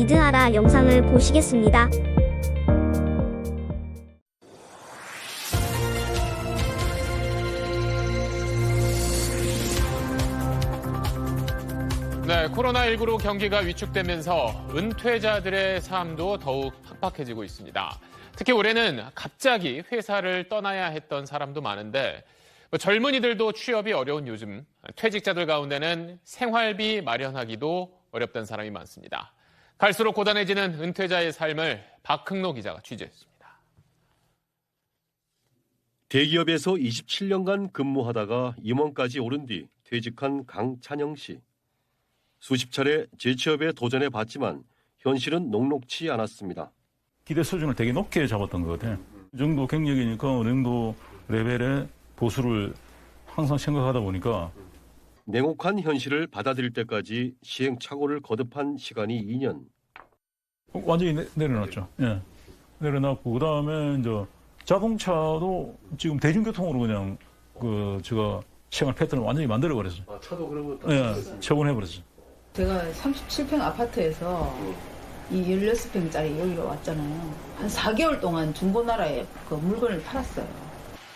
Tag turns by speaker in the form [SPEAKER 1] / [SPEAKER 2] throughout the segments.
[SPEAKER 1] 빌드하라 영상을 보시겠습니다.
[SPEAKER 2] 네, 코로나19로 경기가 위축되면서 은퇴자들의 삶도 더욱 팍팍해지고 있습니다. 특히 올해는 갑자기 회사를 떠나야 했던 사람도 많은데 젊은이들도 취업이 어려운 요즘 퇴직자들 가운데는 생활비 마련하기도 어렵다는 사람이 많습니다. 갈수록 고단해지는 은퇴자의 삶을 박흥록 기자가 취재했습니다.
[SPEAKER 3] 대기업에서 27년간 근무하다가 임원까지 오른 뒤 퇴직한 강찬영 씨. 수십 차례 재취업에 도전해 봤지만 현실은 녹록치 않았습니다.
[SPEAKER 4] 기대 수준을 되게 높게 잡았던 것 같아요. 이 정도 경력이니까 어느 정도 레벨의 보수를 항상 생각하다 보니까
[SPEAKER 3] 냉혹한 현실을 받아들일 때까지 시행착오를 거듭한 시간이 2년.
[SPEAKER 4] 완전히 내려놨죠. 예. 내려놨고 그다음에 이제 자동차도 지금 대중교통으로 그냥 제가 생활 패턴을 완전히 만들어 버렸어요.
[SPEAKER 3] 아, 차도 그런 거
[SPEAKER 4] 예, 처분해 버렸어요.
[SPEAKER 5] 제가 37평 아파트에서 이 16평짜리 여기로 왔잖아요. 한 4개월 동안 중고나라에 그 물건을 팔았어요.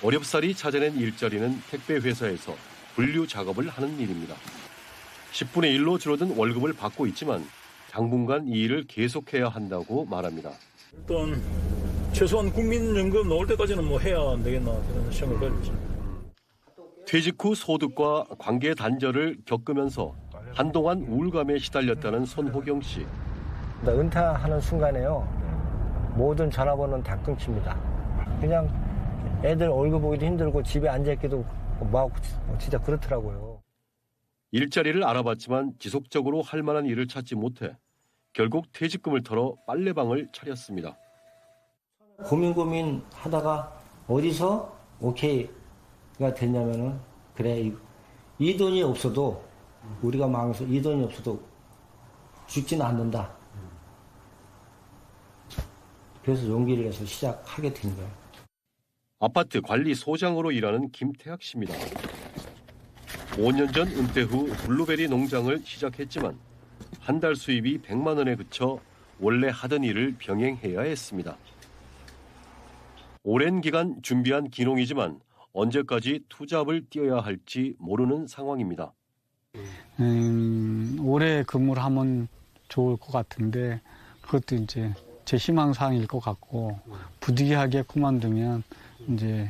[SPEAKER 3] 어렵사리 찾아낸 일자리는 택배 회사에서 분류 작업을 하는 일입니다. 10분의 1로 줄어든 월급을 받고 있지만 당분간 이 일을 계속해야 한다고 말합니다.
[SPEAKER 4] 일단 최소한 국민연금 나올 때까지는 뭐 해야 안 되겠나 그런 생각을 가지고
[SPEAKER 3] 퇴직 후 소득과 관계 단절을 겪으면서 한동안 우울감에 시달렸다는 손호경 씨.
[SPEAKER 6] 은퇴하는 순간에요. 모든 전화번호는 다 끊깁니다. 그냥 애들 얼굴 보기도 힘들고 집에 앉아있기도 뭐하고 진짜 그렇더라고요.
[SPEAKER 3] 일자리를 알아봤지만 지속적으로 할 만한 일을 찾지 못해 결국 퇴직금을 털어 빨래방을 차렸습니다.
[SPEAKER 6] 고민 하다가 어디서 오케이가 됐냐면은 그래 이 돈이 없어도 우리가 마음에서 이 돈이 없어도 죽지는 않는다. 그래서 용기를 내서 시작하게 된 거예요.
[SPEAKER 3] 아파트 관리소장으로 일하는 김태학 씨입니다. 5년 전 은퇴 후 블루베리 농장을 시작했지만 한 달 수입이 100만 원에 그쳐 원래 하던 일을 병행해야 했습니다. 오랜 기간 준비한 기농이지만 언제까지 투잡을 뛰어야 할지 모르는 상황입니다.
[SPEAKER 7] 오래 근무를 하면 좋을 것 같은데 그것도 이제 제 희망사항일 것 같고 부득이하게 그만두면 이제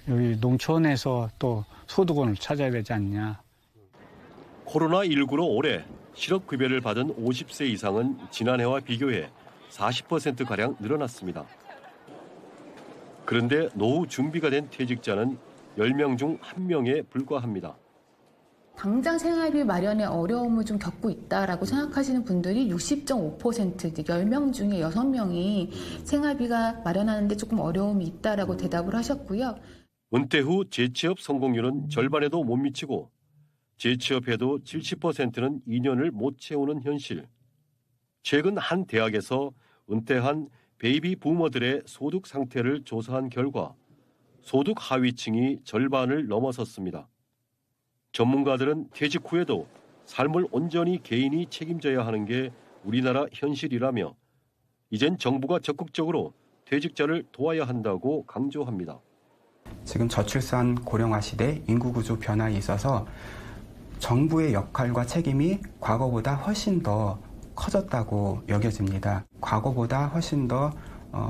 [SPEAKER 7] 여기 농촌에서 또 소득원을 찾아야 되지 않냐.
[SPEAKER 3] 코로나19로 올해 실업급여를 받은 50세 이상은 지난해와 비교해 40%가량 늘어났습니다. 그런데 노후 준비가 된 퇴직자는 10명 중 1명에 불과합니다.
[SPEAKER 8] 당장 생활비 마련에 어려움을 좀 겪고 있다라고 생각하시는 분들이 60.5%, 10명 중에 6명이 생활비가 마련하는데 조금 어려움이 있다라고 대답을 하셨고요.
[SPEAKER 3] 은퇴 후 재취업 성공률은 절반에도 못 미치고 재취업해도 70%는 2년을 못 채우는 현실. 최근 한 대학에서 은퇴한 베이비 부머들의 소득 상태를 조사한 결과 소득 하위층이 절반을 넘어섰습니다. 전문가들은 퇴직 후에도 삶을 온전히 개인이 책임져야 하는 게 우리나라 현실이라며 이젠 정부가 적극적으로 퇴직자를 도와야 한다고 강조합니다.
[SPEAKER 9] 지금 저출산 고령화 시대 인구구조 변화에 있어서 정부의 역할과 책임이 과거보다 훨씬 더 커졌다고 여겨집니다. 과거보다 훨씬 더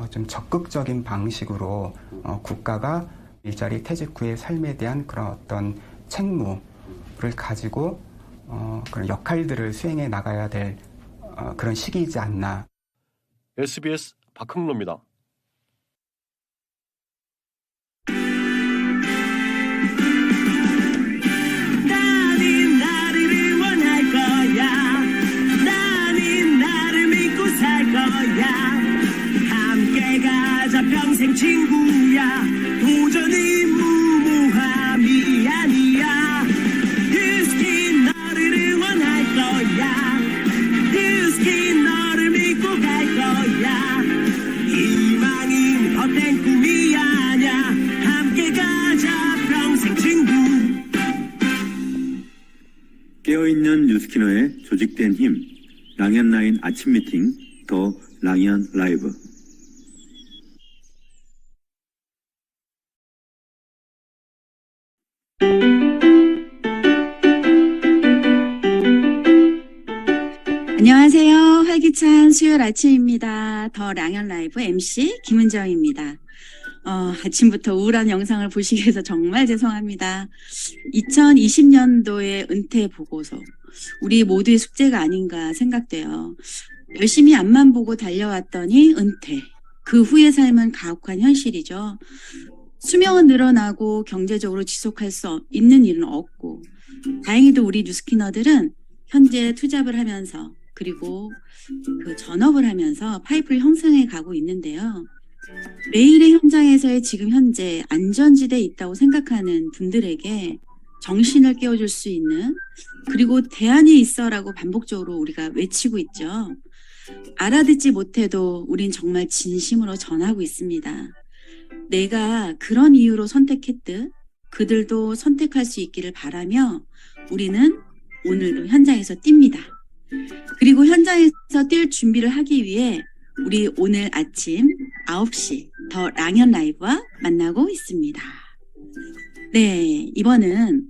[SPEAKER 9] 좀 적극적인 방식으로 국가가 일자리 퇴직 후의 삶에 대한 그런 어떤 책무를 가지고 그런 역할들을 수행해 나가야 될 그런 시기이지 않나.
[SPEAKER 3] SBS 박흥로입니다.
[SPEAKER 10] 나는 나를 응원할 거야. 나는 나를 믿고 살 거야. 함께 가자 평생 친구야. 도전은 무모함이 아니야. 유스킨 너를 응원할 거야. 유스킨 너를 믿고 갈 거야. 희망은 헛된 꿈이 아냐. 함께 가자 평생 친구.
[SPEAKER 11] 깨어있는 뉴스키너의 조직된 힘. 랑앤라인 아침 미팅 더 랑앤 라이브.
[SPEAKER 12] 안녕하세요. 활기찬 수요일 아침입니다. 더 랑앤 라이브 MC 김은정입니다. 아침부터 우울한 영상을 보시게 해서 정말 죄송합니다. 2020년도의 은퇴 보고서. 우리 모두의 숙제가 아닌가 생각돼요. 열심히 앞만 보고 달려왔더니 은퇴. 그 후의 삶은 가혹한 현실이죠. 수명은 늘어나고 경제적으로 지속할 수 있는 일은 없고, 다행히도 우리 뉴스키너들은 현재 투잡을 하면서 그리고 그 전업을 하면서 파이프를 형성해 가고 있는데요. 매일의 현장에서의 지금 현재 안전지대에 있다고 생각하는 분들에게 정신을 깨워줄 수 있는, 그리고 대안이 있어라고 반복적으로 우리가 외치고 있죠. 알아듣지 못해도 우린 정말 진심으로 전하고 있습니다. 내가 그런 이유로 선택했듯 그들도 선택할 수 있기를 바라며 우리는 오늘도 현장에서 뜁니다. 그리고 현장에서 뛸 준비를 하기 위해 우리 오늘 아침 9시 더 랑앤 라이브와 만나고 있습니다. 네, 이번은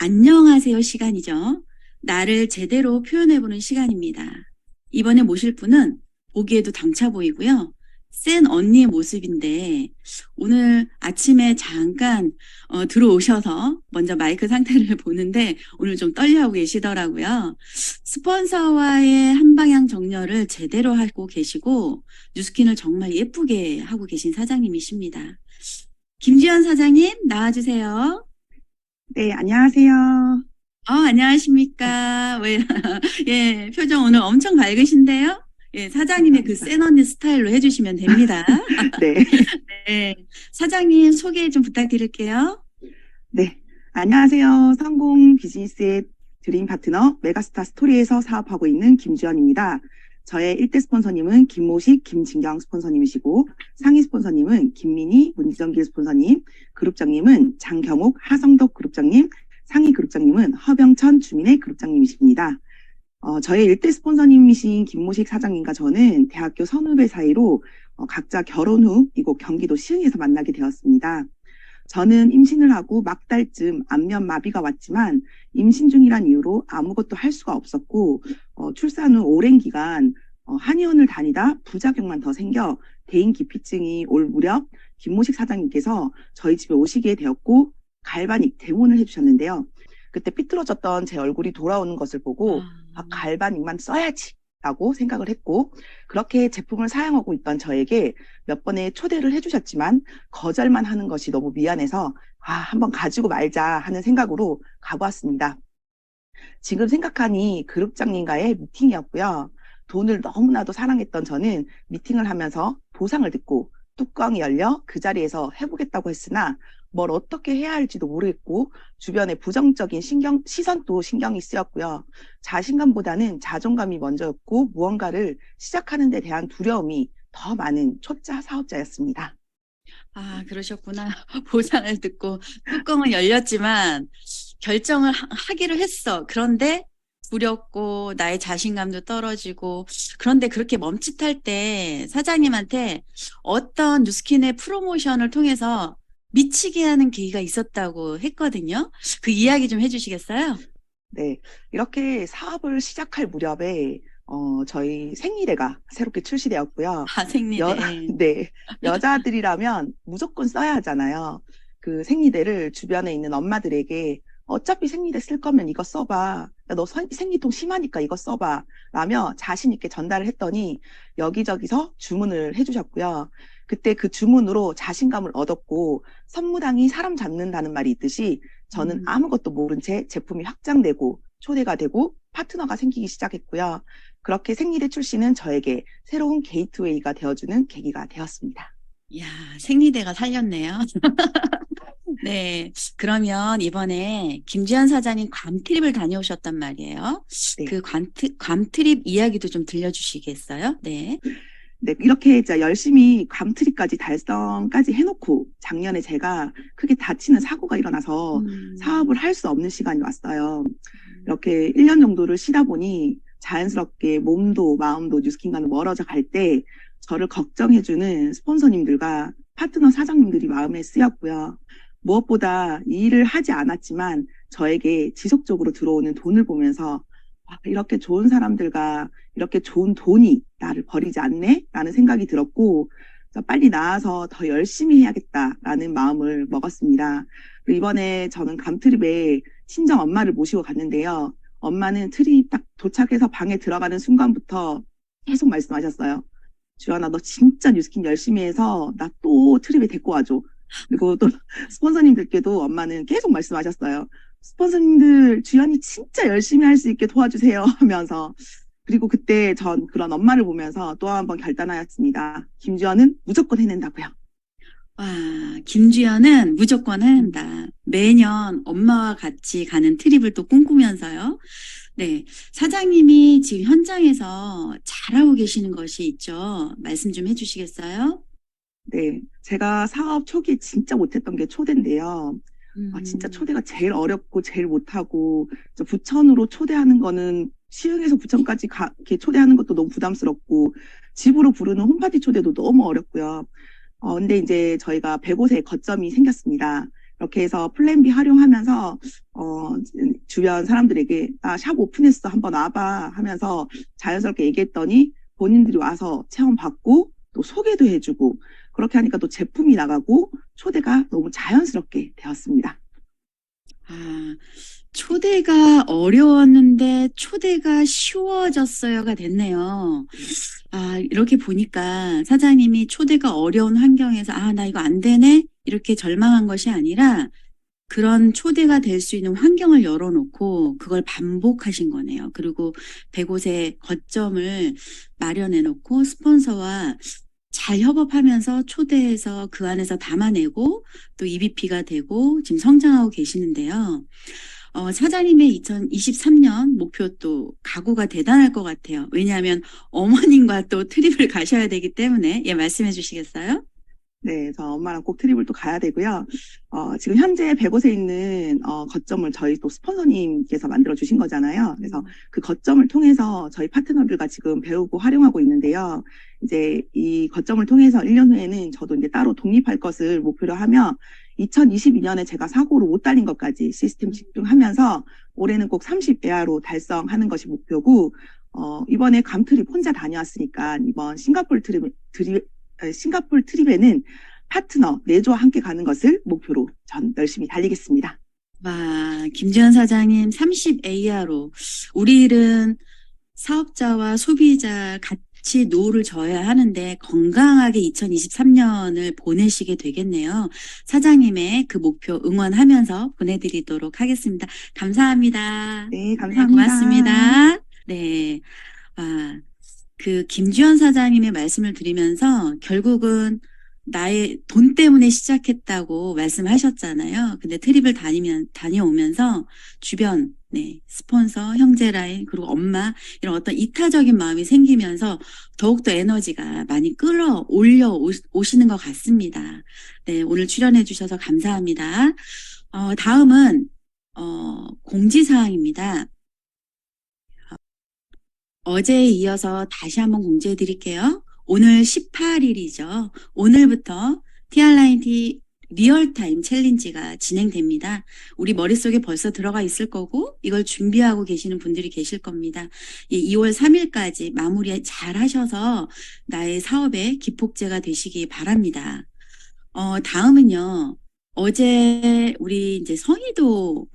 [SPEAKER 12] 안녕하세요 시간이죠. 나를 제대로 표현해보는 시간입니다. 이번에 모실 분은 보기에도 당차 보이고요. 센 언니의 모습인데 오늘 아침에 잠깐 들어오셔서 먼저 마이크 상태를 보는데 오늘 좀 떨려하고 계시더라고요. 스폰서와의 한방향 정렬을 제대로 하고 계시고 뉴스킨을 정말 예쁘게 하고 계신 사장님이십니다. 김지연 사장님 나와주세요.
[SPEAKER 13] 네, 안녕하세요.
[SPEAKER 12] 안녕하십니까. 예, 표정 오늘 엄청 밝으신데요. 예, 사장님의 그 센 언니 스타일로 해주시면 됩니다.
[SPEAKER 13] 네.
[SPEAKER 12] 네. 사장님 소개 좀 부탁드릴게요.
[SPEAKER 13] 네. 안녕하세요. 성공 비즈니스의 드림 파트너 메가스타 스토리에서 사업하고 있는 김주연입니다. 저의 1대 스폰서님은 김모식, 김진경 스폰서님이시고 상위 스폰서님은 김민희, 문지정길 스폰서님, 그룹장님은 장경옥, 하성덕 그룹장님, 상위 그룹장님은 허병천, 주민의 그룹장님이십니다. 저의 1대 스폰서님이신 김모식 사장님과 저는 대학교 선후배 사이로 각자 결혼 후 이곳 경기도 시흥에서 만나게 되었습니다. 저는 임신을 하고 막 달쯤 안면 마비가 왔지만 임신 중이란 이유로 아무것도 할 수가 없었고 출산 후 오랜 기간 한의원을 다니다 부작용만 더 생겨 대인 기피증이 올 무렵 김모식 사장님께서 저희 집에 오시게 되었고 갈바닉 대문을 해주셨는데요. 그때 삐뚤어졌던 제 얼굴이 돌아오는 것을 보고 갈바닉만 써야지 라고 생각을 했고 그렇게 제품을 사용하고 있던 저에게 몇 번의 초대를 해주셨지만 거절만 하는 것이 너무 미안해서 한번 가지고 말자 하는 생각으로 가보았습니다. 지금 생각하니 그룹장님과의 미팅이었고요. 돈을 너무나도 사랑했던 저는 미팅을 하면서 보상을 듣고 뚜껑이 열려 그 자리에서 해보겠다고 했으나 뭘 어떻게 해야 할지도 모르겠고 주변의 부정적인 시선도 신경이 쓰였고요. 자신감보다는 자존감이 먼저였고 무언가를 시작하는 데 대한 두려움이 더 많은 초짜 사업자였습니다.
[SPEAKER 12] 그러셨구나. 보상을 듣고 뚜껑은 열렸지만 결정을 하기로 했어. 그런데 두렵고 나의 자신감도 떨어지고 그런데 그렇게 멈칫할 때 사장님한테 어떤 뉴스킨의 프로모션을 통해서 미치게 하는 계기가 있었다고 했거든요. 그 이야기 좀 해주시겠어요?
[SPEAKER 13] 네, 이렇게 사업을 시작할 무렵에 저희 생리대가 새롭게 출시되었고요.
[SPEAKER 12] 생리대.
[SPEAKER 13] 네, 여자들이라면 무조건 써야 하잖아요. 그 생리대를 주변에 있는 엄마들에게 어차피 생리대 쓸 거면 이거 써봐. 너 생리통 심하니까 이거 써봐. 라며 자신 있게 전달을 했더니 여기저기서 주문을 해주셨고요. 그때 그 주문으로 자신감을 얻었고 선무당이 사람 잡는다는 말이 있듯이 저는 아무것도 모른 채 제품이 확장되고 초대가 되고 파트너가 생기기 시작했고요. 그렇게 생리대 출시는 저에게 새로운 게이트웨이가 되어주는 계기가 되었습니다.
[SPEAKER 12] 이야, 생리대가 살렸네요. 네, 그러면 이번에 김지연 사장님 괌트립을 다녀오셨단 말이에요.
[SPEAKER 13] 네.
[SPEAKER 12] 그 괌트립 이야기도 좀 들려주시겠어요? 네.
[SPEAKER 13] 네, 이렇게 이제 열심히 괌트립까지 달성까지 해놓고 작년에 제가 크게 다치는 사고가 일어나서 사업을 할 수 없는 시간이 왔어요. 이렇게 1년 정도를 쉬다 보니 자연스럽게 몸도 마음도 뉴스킨과는 멀어져 갈 때 저를 걱정해주는 스폰서님들과 파트너 사장님들이 마음에 쓰였고요. 무엇보다 이 일을 하지 않았지만 저에게 지속적으로 들어오는 돈을 보면서 이렇게 좋은 사람들과 이렇게 좋은 돈이 나를 버리지 않네? 라는 생각이 들었고 빨리 나와서 더 열심히 해야겠다라는 마음을 먹었습니다. 그리고 이번에 저는 감트립에 친정 엄마를 모시고 갔는데요. 엄마는 트립 딱 도착해서 방에 들어가는 순간부터 계속 말씀하셨어요. 주연아, 너 진짜 뉴스킨 열심히 해서 나 또 트립에 데리고 와줘. 그리고 또 스폰서님들께도 엄마는 계속 말씀하셨어요. 스폰서님들 주연이 진짜 열심히 할 수 있게 도와주세요 하면서. 그리고 그때 전 그런 엄마를 보면서 또 한 번 결단하였습니다. 김주연은 무조건 해낸다고요.
[SPEAKER 12] 와, 김주연은 무조건 해낸다. 매년 엄마와 같이 가는 트립을 또 꿈꾸면서요. 네, 사장님이 지금 현장에서 잘하고 계시는 것이 있죠. 말씀 좀 해주시겠어요?
[SPEAKER 13] 네, 제가 사업 초기에 진짜 못했던 게 초대인데요. 진짜 초대가 제일 어렵고 제일 못하고 부천으로 초대하는 거는 시흥에서 부천까지 이렇게 초대하는 것도 너무 부담스럽고 집으로 부르는 홈파티 초대도 너무 어렵고요. 근데 이제 저희가 100곳에 거점이 생겼습니다. 이렇게 해서 플랜 B 활용하면서 주변 사람들에게 샵 오픈했어 한번 와봐 하면서 자연스럽게 얘기했더니 본인들이 와서 체험받고 또 소개도 해주고 그렇게 하니까 또 제품이 나가고 초대가 너무 자연스럽게 되었습니다.
[SPEAKER 12] 초대가 어려웠는데 초대가 쉬워졌어요가 됐네요. 이렇게 보니까 사장님이 초대가 어려운 환경에서 나 이거 안 되네? 이렇게 절망한 것이 아니라 그런 초대가 될 수 있는 환경을 열어놓고 그걸 반복하신 거네요. 그리고 100곳의 거점을 마련해 놓고 스폰서와 잘 협업하면서 초대해서 그 안에서 담아내고 또 EBP가 되고 지금 성장하고 계시는데요. 사장님의 2023년 목표 또 각오가 대단할 것 같아요. 왜냐하면 어머님과 또 트립을 가셔야 되기 때문에 말씀해 주시겠어요?
[SPEAKER 13] 네, 저 엄마랑 꼭 트립을 또 가야 되고요. 지금 현재 100곳에 있는 거점을 저희 또 스폰서님께서 만들어 주신 거잖아요. 그래서 그 거점을 통해서 저희 파트너들과 지금 배우고 활용하고 있는데요. 이제 이 거점을 통해서 1년 후에는 저도 이제 따로 독립할 것을 목표로 하며 2022년에 제가 사고로 못 달린 것까지 시스템 집중하면서 올해는 꼭 30배아로 달성하는 것이 목표고 이번에 감트립 혼자 다녀왔으니까 이번 싱가포르 트립에는 파트너 내조와 함께 가는 것을 목표로 전 열심히 달리겠습니다.
[SPEAKER 12] 와, 김주연 사장님 30AR로 우리 일은 사업자와 소비자 같이 노후를 져야 하는데 건강하게 2023년을 보내시게 되겠네요. 사장님의 그 목표 응원하면서 보내드리도록 하겠습니다. 감사합니다.
[SPEAKER 13] 네, 감사합니다.
[SPEAKER 12] 네, 고맙습니다. 네, 그 김주연 사장님의 말씀을 드리면서 결국은 나의 돈 때문에 시작했다고 말씀하셨잖아요. 근데 트립을 다녀오면서 주변, 스폰서, 형제 라인, 그리고 엄마, 이런 어떤 이타적인 마음이 생기면서 더욱더 에너지가 많이 끌어올려 오시는 것 같습니다. 네, 오늘 출연해 주셔서 감사합니다. 다음은, 공지사항입니다. 어제에 이어서 다시 한번 공지해 드릴게요. 오늘 18일이죠. 오늘부터 TR라인T 리얼타임 챌린지가 진행됩니다. 우리 머릿속에 벌써 들어가 있을 거고 이걸 준비하고 계시는 분들이 계실 겁니다. 2월 3일까지 마무리 잘 하셔서 나의 사업의 기폭제가 되시기 바랍니다. 다음은요. 어제 우리 이제 성의도,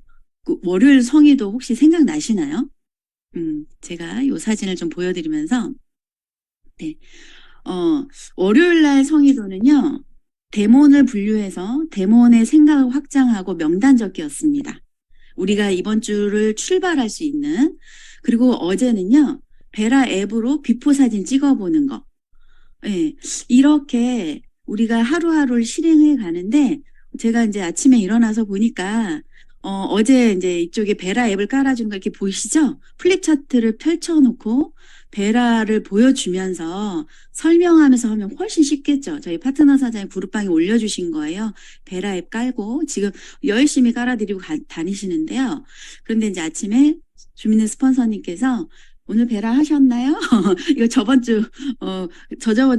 [SPEAKER 12] 월요일 성의도 혹시 생각나시나요? 제가 요 사진을 좀 보여드리면서, 월요일 날 성의도는요, 대몬을 분류해서 대몬의 생각을 확장하고 명단 적기였습니다. 우리가 이번 주를 출발할 수 있는, 그리고 어제는요, 베라 앱으로 비포 사진 찍어보는 거. 이렇게 우리가 하루하루를 실행해 가는데, 제가 이제 아침에 일어나서 보니까, 어제 이제 이쪽에 베라 앱을 깔아주는 거 이렇게 보이시죠? 플립 차트를 펼쳐놓고 베라를 보여주면서 설명하면서 하면 훨씬 쉽겠죠. 저희 파트너 사장이 그룹방에 올려주신 거예요. 베라 앱 깔고 지금 열심히 깔아드리고 다니시는데요. 그런데 이제 아침에 주민의 스폰서님께서 오늘 배라 하셨나요? 이거 저저번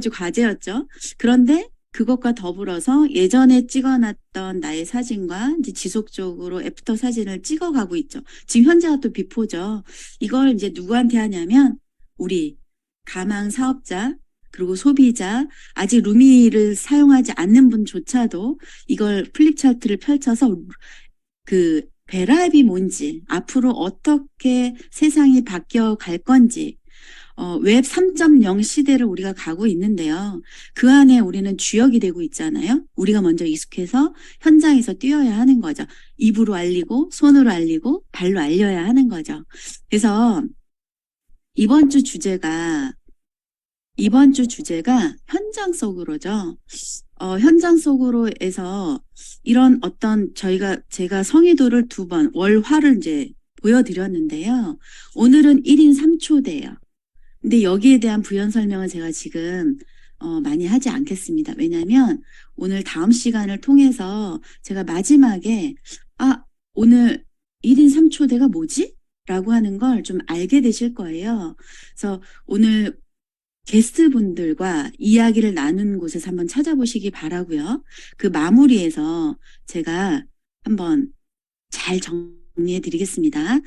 [SPEAKER 12] 주 과제였죠. 그런데 그것과 더불어서 예전에 찍어놨던 나의 사진과 이제 지속적으로 애프터 사진을 찍어가고 있죠. 지금 현재가 또 비포죠. 이걸 이제 누구한테 하냐면 우리 가망 사업자 그리고 소비자, 아직 루미를 사용하지 않는 분조차도 이걸 플립 차트를 펼쳐서 그 배라앱이 뭔지, 앞으로 어떻게 세상이 바뀌어 갈 건지, 웹 3.0 시대를 우리가 가고 있는데요. 그 안에 우리는 주역이 되고 있잖아요. 우리가 먼저 익숙해서 현장에서 뛰어야 하는 거죠. 입으로 알리고, 손으로 알리고, 발로 알려야 하는 거죠. 그래서 이번 주 주제가 현장 속으로죠. 현장 속으로에서 이런 어떤 제가 성의도를 2번, 월화를 이제 보여드렸는데요. 오늘은 1인 3초대예요. 근데 여기에 대한 부연 설명은 제가 지금 많이 하지 않겠습니다. 왜냐하면 오늘 다음 시간을 통해서 제가 마지막에 오늘 1인 3초대가 뭐지? 라고 하는 걸 좀 알게 되실 거예요. 그래서 오늘 게스트분들과 이야기를 나눈 곳에서 한번 찾아보시기 바라고요. 그 마무리에서 제가 한번 잘 정리해 드리겠습니다.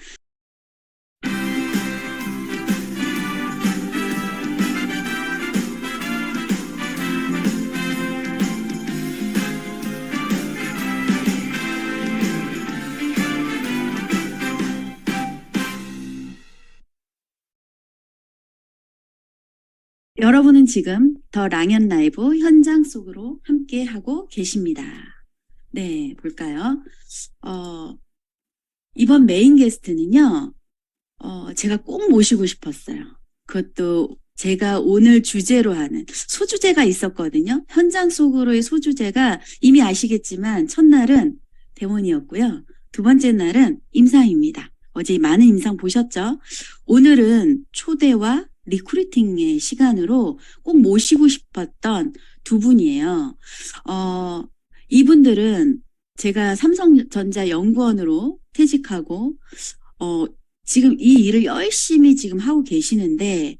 [SPEAKER 12] 여러분은 지금 더 랑연 라이브 현장 속으로 함께 하고 계십니다. 네, 볼까요? 이번 메인 게스트는요, 제가 꼭 모시고 싶었어요. 그것도 제가 오늘 주제로 하는 소주제가 있었거든요. 현장 속으로의 소주제가 이미 아시겠지만 첫날은 대원이었고요. 두 번째 날은 임상입니다. 어제 많은 임상 보셨죠? 오늘은 초대와 리크루팅의 시간으로 꼭 모시고 싶었던 두 분이에요. 이분들은 제가 삼성전자 연구원으로 퇴직하고, 지금 이 일을 열심히 지금 하고 계시는데,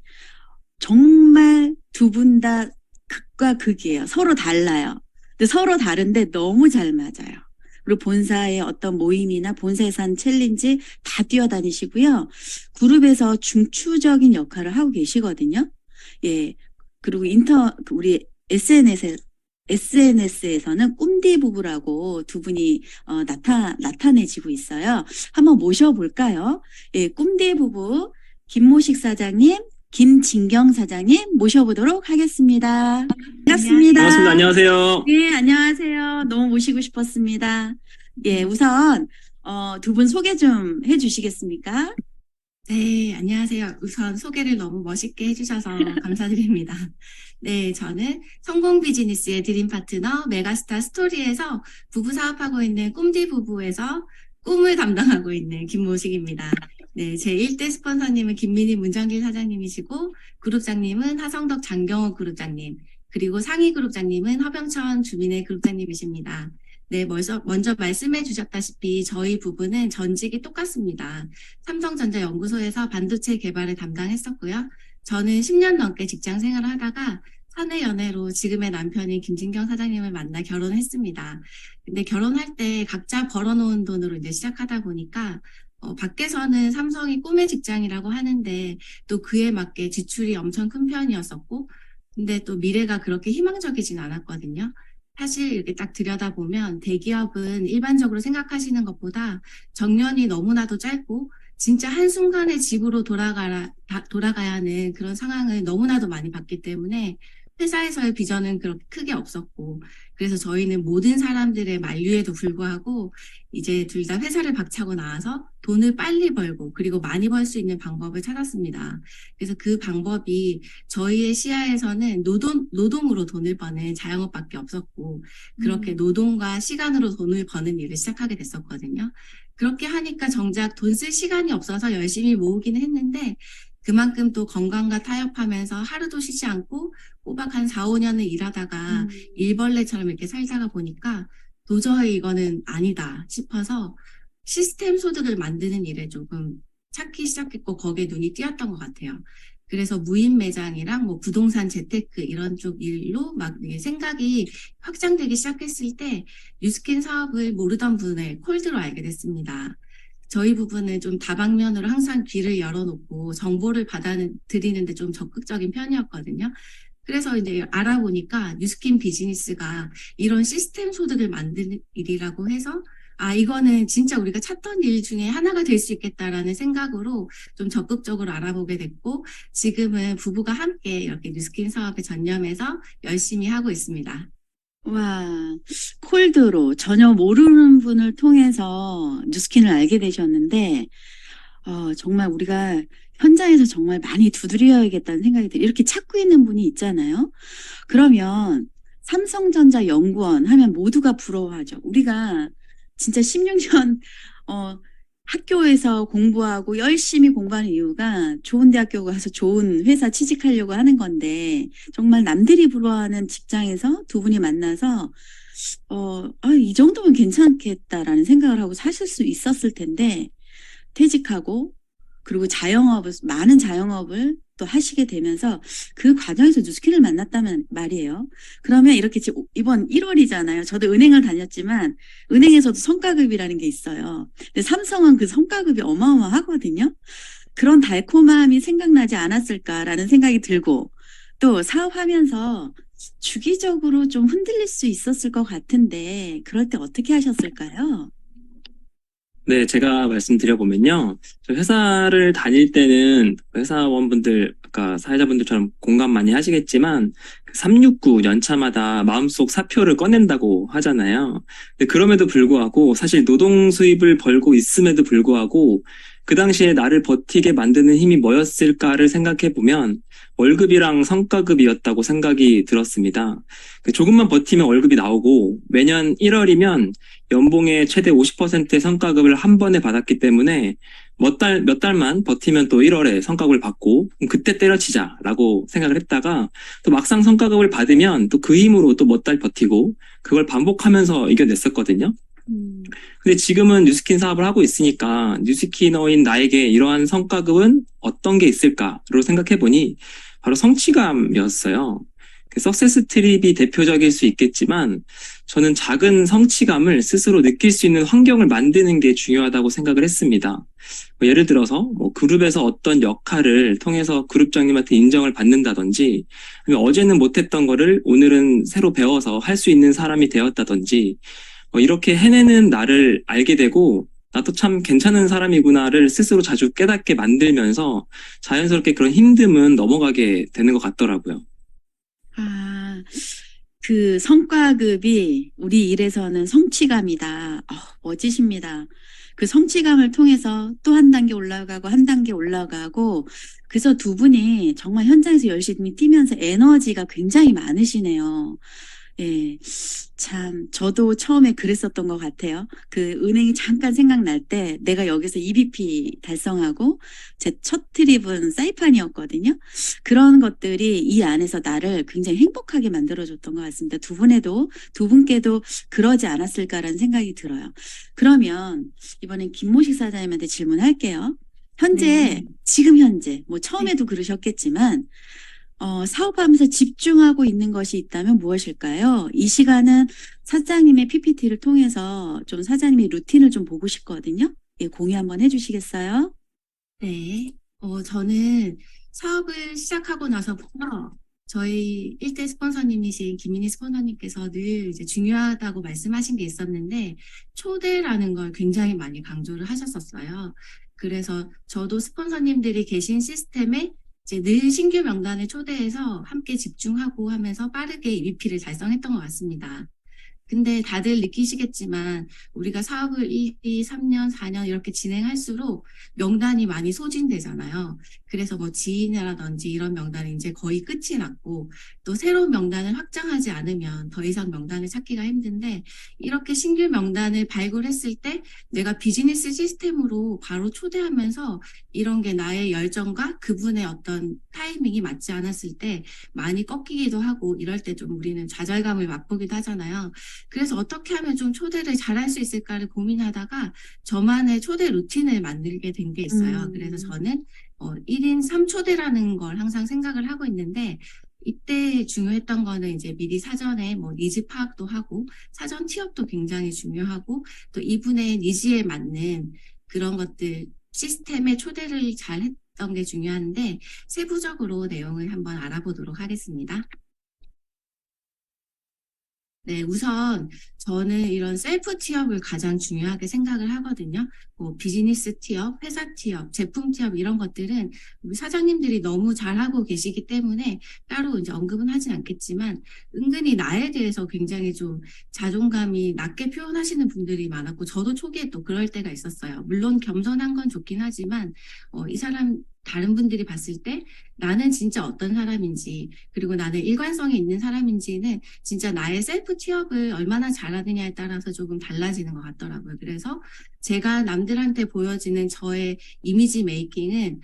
[SPEAKER 12] 정말 두 분 다 극과 극이에요. 서로 달라요. 근데 서로 다른데 너무 잘 맞아요. 그리고 본사의 어떤 모임이나 본사에서 챌린지 다 뛰어다니시고요. 그룹에서 중추적인 역할을 하고 계시거든요. 예. 그리고 우리 SNS에서는 꿈디 부부라고 두 분이 나타내지고 있어요. 한번 모셔볼까요? 예, 꿈디 부부 김모식 사장님, 김진경 사장님 모셔보도록 하겠습니다. 반갑습니다.
[SPEAKER 14] 안녕하세요.
[SPEAKER 12] 네, 안녕하세요. 너무 모시고 싶었습니다. 예, 우선 두 분 소개 좀 해주시겠습니까?
[SPEAKER 15] 네, 안녕하세요. 우선 소개를 너무 멋있게 해주셔서 감사드립니다. 네, 저는 성공 비즈니스의 드림 파트너 메가스타 스토리에서 부부 사업하고 있는 꿈디 부부에서 꿈을 담당하고 있는 김모식입니다. 네, 제 1대 스폰서님은 김민희 문정길 사장님이시고 그룹장님은 하성덕 장경호 그룹장님, 그리고 상위 그룹장님은 허병천 주민의 그룹장님이십니다. 네, 먼저 말씀해 주셨다시피 저희 부부는 전직이 똑같습니다. 삼성전자 연구소에서 반도체 개발을 담당했었고요. 저는 10년 넘게 직장 생활을 하다가 사내 연애로 지금의 남편인 김진경 사장님을 만나 결혼했습니다. 근데 결혼할 때 각자 벌어놓은 돈으로 이제 시작하다 보니까 밖에서는 삼성이 꿈의 직장이라고 하는데 또 그에 맞게 지출이 엄청 큰 편이었었고, 근데 또 미래가 그렇게 희망적이진 않았거든요. 사실 이렇게 딱 들여다보면 대기업은 일반적으로 생각하시는 것보다 정년이 너무나도 짧고 진짜 한순간에 집으로 돌아가야 하는 그런 상황을 너무나도 많이 봤기 때문에 회사에서의 비전은 그렇게 크게 없었고, 그래서 저희는 모든 사람들의 만류에도 불구하고 이제 둘 다 회사를 박차고 나와서 돈을 빨리 벌고 그리고 많이 벌 수 있는 방법을 찾았습니다. 그래서 그 방법이 저희의 시야에서는 노동으로 돈을 버는 자영업밖에 없었고, 그렇게 노동과 시간으로 돈을 버는 일을 시작하게 됐었거든요. 그렇게 하니까 정작 돈 쓸 시간이 없어서 열심히 모으기는 했는데 그만큼 또 건강과 타협하면서 하루도 쉬지 않고 꼬박 한 4, 5년을 일하다가 일벌레처럼 이렇게 살다가 보니까 도저히 이거는 아니다 싶어서 시스템 소득을 만드는 일에 조금 찾기 시작했고 거기에 눈이 띄었던 것 같아요. 그래서 무인 매장이랑 뭐 부동산 재테크 이런 쪽 일로 막 생각이 확장되기 시작했을 때 뉴스킨 사업을 모르던 분을 콜드로 알게 됐습니다. 저희 부부는 좀 다방면으로 항상 귀를 열어놓고 정보를 받아들이는데 좀 적극적인 편이었거든요. 그래서 이제 알아보니까 뉴스킨 비즈니스가 이런 시스템 소득을 만드는 일이라고 해서 이거는 진짜 우리가 찾던 일 중에 하나가 될 수 있겠다라는 생각으로 좀 적극적으로 알아보게 됐고 지금은 부부가 함께 이렇게 뉴스킨 사업에 전념해서 열심히 하고 있습니다.
[SPEAKER 12] 와, 콜드로 전혀 모르는 분을 통해서 뉴스킨을 알게 되셨는데 정말 우리가 현장에서 정말 많이 두드려야겠다는 생각이 들어요. 이렇게 찾고 있는 분이 있잖아요. 그러면 삼성전자 연구원 하면 모두가 부러워하죠. 우리가 진짜 16년 학교에서 공부하고 열심히 공부하는 이유가 좋은 대학교 가서 좋은 회사 취직하려고 하는 건데 정말 남들이 부러워하는 직장에서 두 분이 만나서 이 정도면 괜찮겠다라는 생각을 하고 사실 수 있었을 텐데 퇴직하고 그리고 많은 자영업을 또 하시게 되면서 그 과정에서 뉴스킨을 만났다면 말이에요. 그러면 이렇게 이번 1월이잖아요. 저도 은행을 다녔지만 은행에서도 성과급이라는 게 있어요. 근데 삼성은 그 성과급이 어마어마하거든요. 그런 달콤함이 생각나지 않았을까라는 생각이 들고 또 사업하면서 주기적으로 좀 흔들릴 수 있었을 것 같은데 그럴 때 어떻게 하셨을까요?
[SPEAKER 14] 네, 제가 말씀드려보면요. 저 회사를 다닐 때는 회사원분들, 아까 사회자분들처럼 공감 많이 하시겠지만, 369 연차마다 마음속 사표를 꺼낸다고 하잖아요. 근데 그럼에도 불구하고, 사실 노동 수입을 벌고 있음에도 불구하고, 그 당시에 나를 버티게 만드는 힘이 뭐였을까를 생각해보면, 월급이랑 성과급이었다고 생각이 들었습니다. 조금만 버티면 월급이 나오고 매년 1월이면 연봉의 최대 50%의 성과급을 한 번에 받았기 때문에 몇 달만 버티면 또 1월에 성과급을 받고 그때 때려치자라고 생각을 했다가 또 막상 성과급을 받으면 또 그 힘으로 또 몇 달 버티고 그걸 반복하면서 이겨냈었거든요. 근데 지금은 뉴스킨 사업을 하고 있으니까 뉴스키너인 나에게 이러한 성과급은 어떤 게 있을까로 생각해보니 바로 성취감이었어요. 석세스 트립이 대표적일 수 있겠지만 저는 작은 성취감을 스스로 느낄 수 있는 환경을 만드는 게 중요하다고 생각을 했습니다. 예를 들어서 그룹에서 어떤 역할을 통해서 그룹장님한테 인정을 받는다든지 어제는 못했던 거를 오늘은 새로 배워서 할 수 있는 사람이 되었다든지 이렇게 해내는 나를 알게 되고 나도 참 괜찮은 사람이구나를 스스로 자주 깨닫게 만들면서 자연스럽게 그런 힘듦은 넘어가게 되는 것 같더라고요.
[SPEAKER 12] 그 성과급이 우리 일에서는 성취감이다. 멋지십니다. 그 성취감을 통해서 또 한 단계 올라가고 한 단계 올라가고 그래서 두 분이 정말 현장에서 열심히 뛰면서 에너지가 굉장히 많으시네요. 예, 참 저도 처음에 그랬었던 것 같아요. 그 은행이 잠깐 생각날 때 내가 여기서 EBP 달성하고 제 첫 트립은 사이판이었거든요. 그런 것들이 이 안에서 나를 굉장히 행복하게 만들어줬던 것 같습니다. 두 분께도 그러지 않았을까라는 생각이 들어요. 그러면 이번엔 김모식 사장님한테 질문할게요. 지금 현재 처음에도 그러셨겠지만 사업하면서 집중하고 있는 것이 있다면 무엇일까요? 이 시간은 사장님의 PPT를 통해서 좀 사장님의 루틴을 좀 보고 싶거든요. 예, 공유 한번 해주시겠어요?
[SPEAKER 15] 네. 저는 사업을 시작하고 나서부터 저희 1대 스폰서님이신 김민희 스폰서님께서 늘 이제 중요하다고 말씀하신 게 있었는데 초대라는 걸 굉장히 많이 강조를 하셨었어요. 그래서 저도 스폰서님들이 계신 시스템에 이제 늘 신규 명단을 초대해서 함께 집중하고 하면서 빠르게 EBP를 달성했던 것 같습니다. 근데 다들 느끼시겠지만 우리가 사업을 1, 2, 3년, 4년 이렇게 진행할수록 명단이 많이 소진되잖아요. 그래서 뭐 지인이라든지 이런 명단이 이제 거의 끝이 났고 또 새로운 명단을 확장하지 않으면 더 이상 명단을 찾기가 힘든데 이렇게 신규 명단을 발굴했을 때 내가 비즈니스 시스템으로 바로 초대하면서 이런 게 나의 열정과 그분의 어떤 타이밍이 맞지 않았을 때 많이 꺾이기도 하고 이럴 때 좀 우리는 좌절감을 맛보기도 하잖아요. 그래서 어떻게 하면 좀 초대를 잘할 수 있을까를 고민하다가 저만의 초대 루틴을 만들게 된 게 있어요. 그래서 저는 1인 3초대라는 걸 항상 생각을 하고 있는데 이때 중요했던 거는 이제 미리 사전에 뭐 니즈 파악도 하고 사전 티업도 굉장히 중요하고 또 이분의 니즈에 맞는 그런 것들 시스템에 초대를 잘 했던 게 중요한데 세부적으로 내용을 한번 알아보도록 하겠습니다. 네, 우선 저는 이런 셀프 티업을 가장 중요하게 생각을 하거든요. 뭐 비즈니스 티업, 회사 티업, 제품 티업 이런 것들은 우리 사장님들이 너무 잘하고 계시기 때문에 따로 이제 언급은 하진 않겠지만 은근히 나에 대해서 굉장히 좀 자존감이 낮게 표현하시는 분들이 많았고 저도 초기에 또 그럴 때가 있었어요. 물론 겸손한 건 좋긴 하지만 이 사람 다른 분들이 봤을 때 나는 진짜 어떤 사람인지 그리고 나는 일관성이 있는 사람인지는 진짜 나의 셀프 티업을 얼마나 잘하느냐에 따라서 조금 달라지는 것 같더라고요. 그래서 제가 남들한테 보여지는 저의 이미지 메이킹은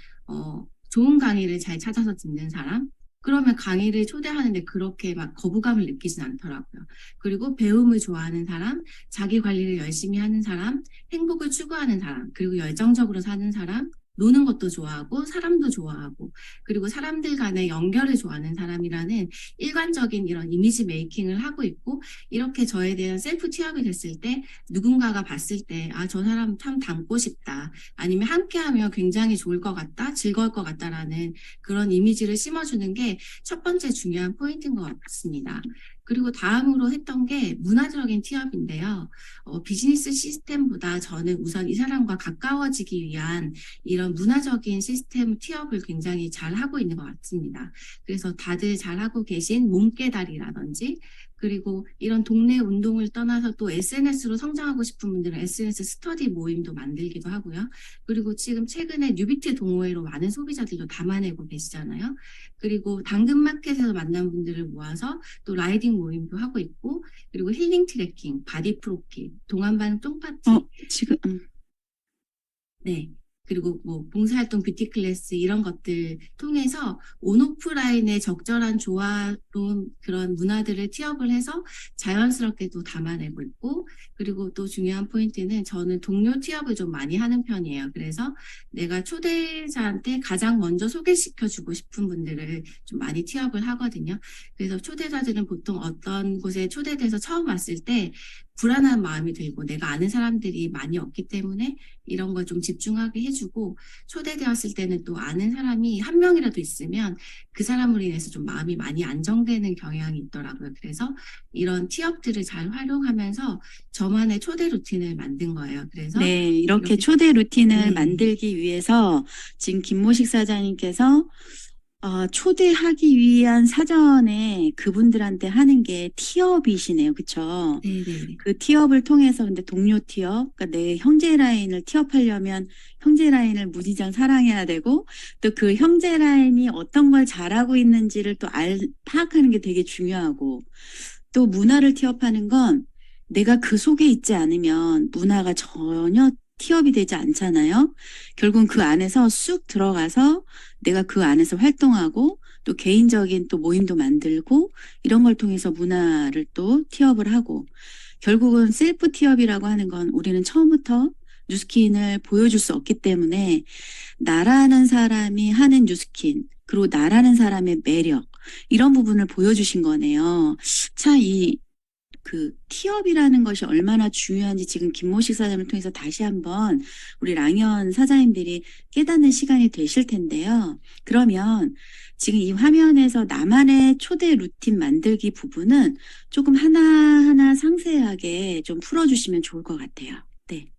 [SPEAKER 15] 좋은 강의를 잘 찾아서 듣는 사람 그러면 강의를 초대하는데 그렇게 막 거부감을 느끼진 않더라고요. 그리고 배움을 좋아하는 사람, 자기 관리를 열심히 하는 사람, 행복을 추구하는 사람, 그리고 열정적으로 사는 사람 노는 것도 좋아하고 사람도 좋아하고 그리고 사람들 간의 연결을 좋아하는 사람이라는 일관적인 이런 이미지 메이킹을 하고 있고 이렇게 저에 대한 셀프 티업이 됐을 때 누군가가 봤을 때 아, 저 사람 참 닮고 싶다 아니면 함께하면 굉장히 좋을 것 같다 즐거울 것 같다라는 그런 이미지를 심어주는 게 첫 번째 중요한 포인트인 것 같습니다. 그리고 다음으로 했던 게 문화적인 티업인데요. 비즈니스 시스템보다 저는 우선 이 사람과 가까워지기 위한 이런 문화적인 시스템 티업을 굉장히 잘 하고 있는 것 같습니다. 그래서 다들 잘 하고 계신 몸깨달이라든지 그리고 이런 동네 운동을 떠나서 또 SNS로 성장하고 싶은 분들은 SNS 스터디 모임도 만들기도 하고요. 그리고 지금 최근에 뉴비트 동호회로 많은 소비자들도 담아내고 계시잖아요. 그리고 당근마켓에서 만난 분들을 모아서 또 라이딩 모임도 하고 있고 그리고 힐링 트래킹, 바디 프로필, 동안반 똥파티 네. 그리고 뭐 봉사활동 뷰티 클래스 이런 것들 통해서 온오프라인의 적절한 조화로운 그런 문화들을 티업을 해서 자연스럽게 또 담아내고 있고 그리고 또 중요한 포인트는 저는 동료 티업을 좀 많이 하는 편이에요. 그래서 내가 초대자한테 가장 먼저 소개시켜주고 싶은 분들을 좀 많이 티업을 하거든요. 그래서 초대자들은 보통 어떤 곳에 초대돼서 처음 왔을 때 불안한 마음이 들고 내가 아는 사람들이 많이 없기 때문에 이런 걸 좀 집중하게 해주고 초대되었을 때는 또 아는 사람이 한 명이라도 있으면 그 사람으로 인해서 좀 마음이 많이 안정되는 경향이 있더라고요. 그래서 이런 티업들을 잘 활용하면서 저만의 초대 루틴을 만든 거예요. 그래서
[SPEAKER 12] 네, 이렇게 초대 루틴을 만들기 위해서 지금 김모식 사장님께서 초대하기 위한 사전에 그분들한테 하는 게 티업이시네요. 그쵸?
[SPEAKER 15] 네네.
[SPEAKER 12] 그 티업을 통해서 근데 동료 티업, 그러니까 내 형제 라인을 티업하려면 형제 라인을 무지장 사랑해야 되고 또 그 형제 라인이 어떤 걸 잘하고 있는지를 또 파악하는 게 되게 중요하고 또 문화를 티업하는 건 내가 그 속에 있지 않으면 문화가 전혀 티업이 되지 않잖아요. 결국은 그 안에서 쑥 들어가서 내가 그 안에서 활동하고 또 개인적인 또 모임도 만들고 이런 걸 통해서 문화를 또 티업을 하고 결국은 셀프 티업이라고 하는 건 우리는 처음부터 뉴스킨을 보여줄 수 없기 때문에 나라는 사람이 하는 뉴스킨 그리고 나라는 사람의 매력 이런 부분을 보여주신 거네요. 참 그 티업이라는 것이 얼마나 중요한지 지금 김모식 사장님을 통해서 다시 한번 우리 랑연 사장님들이 깨닫는 시간이 되실 텐데요. 그러면 지금 이 화면에서 나만의 초대 루틴 만들기 부분은 조금 하나하나 상세하게 좀 풀어주시면 좋을 것 같아요. 네.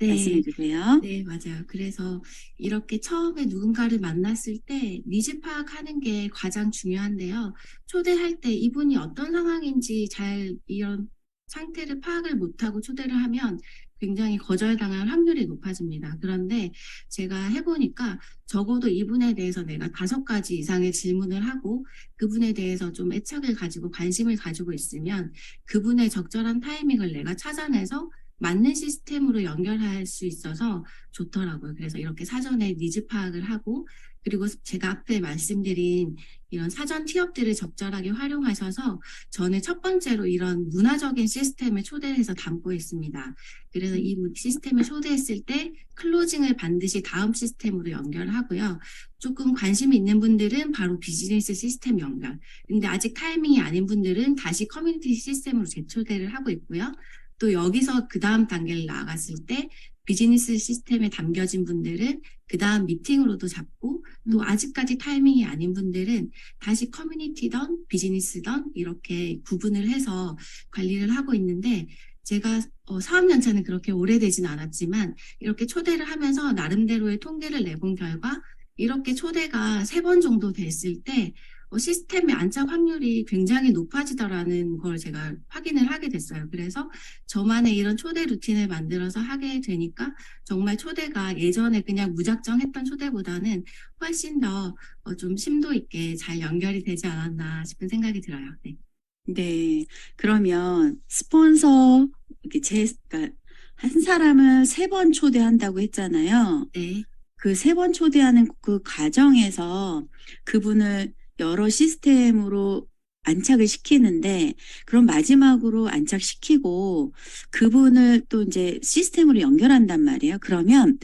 [SPEAKER 12] 말씀해 주세요.
[SPEAKER 15] 네, 맞아요. 그래서 이렇게 처음에 누군가를 만났을 때 니즈 파악하는 게 가장 중요한데요. 초대할 때 이분이 어떤 상황인지 잘 이런 상태를 파악을 못하고 초대를 하면 굉장히 거절당할 확률이 높아집니다. 그런데 제가 해보니까 적어도 이분에 대해서 내가 5가지 이상의 질문을 하고 그분에 대해서 좀 애착을 가지고 관심을 가지고 있으면 그분의 적절한 타이밍을 내가 찾아내서 맞는 시스템으로 연결할 수 있어서 좋더라고요. 그래서 이렇게 사전에 니즈 파악을 하고 그리고 제가 앞에 말씀드린 이런 사전 티업들을 적절하게 활용하셔서 저는 첫 번째로 이런 문화적인 시스템을 초대해서 담고 있습니다. 그래서 이 시스템을 초대했을 때 클로징을 반드시 다음 시스템으로 연결하고요. 조금 관심이 있는 분들은 바로 비즈니스 시스템 연결. 근데 아직 타이밍이 아닌 분들은 다시 커뮤니티 시스템으로 재초대를 하고 있고요. 또 여기서 그 다음 단계를 나아갔을 때 비즈니스 시스템에 담겨진 분들은 그 다음 미팅으로도 잡고 또 아직까지 타이밍이 아닌 분들은 다시 커뮤니티든 비즈니스든 이렇게 구분을 해서 관리를 하고 있는데 제가 사업연차는 그렇게 오래되진 않았지만 이렇게 초대를 하면서 나름대로의 통계를 내본 결과 이렇게 초대가 3번 정도 됐을 때 시스템의 안착 확률이 굉장히 높아지더라는 걸 제가 확인을 하게 됐어요. 그래서 저만의 이런 초대 루틴을 만들어서 하게 되니까 정말 초대가 예전에 그냥 무작정 했던 초대보다는 훨씬 더 좀 심도 있게 잘 연결이 되지 않았나 싶은 생각이 들어요. 네.
[SPEAKER 12] 네. 그러면 스폰서, 그러니까 한 사람을 3번 초대한다고 했잖아요.
[SPEAKER 15] 네.
[SPEAKER 12] 그 3번 초대하는 그 과정에서 그분을 여러 시스템으로 안착을 시키는데 그럼 마지막으로 안착시키고 그분을 또 이제 시스템으로 연결한단 말이에요. 그러면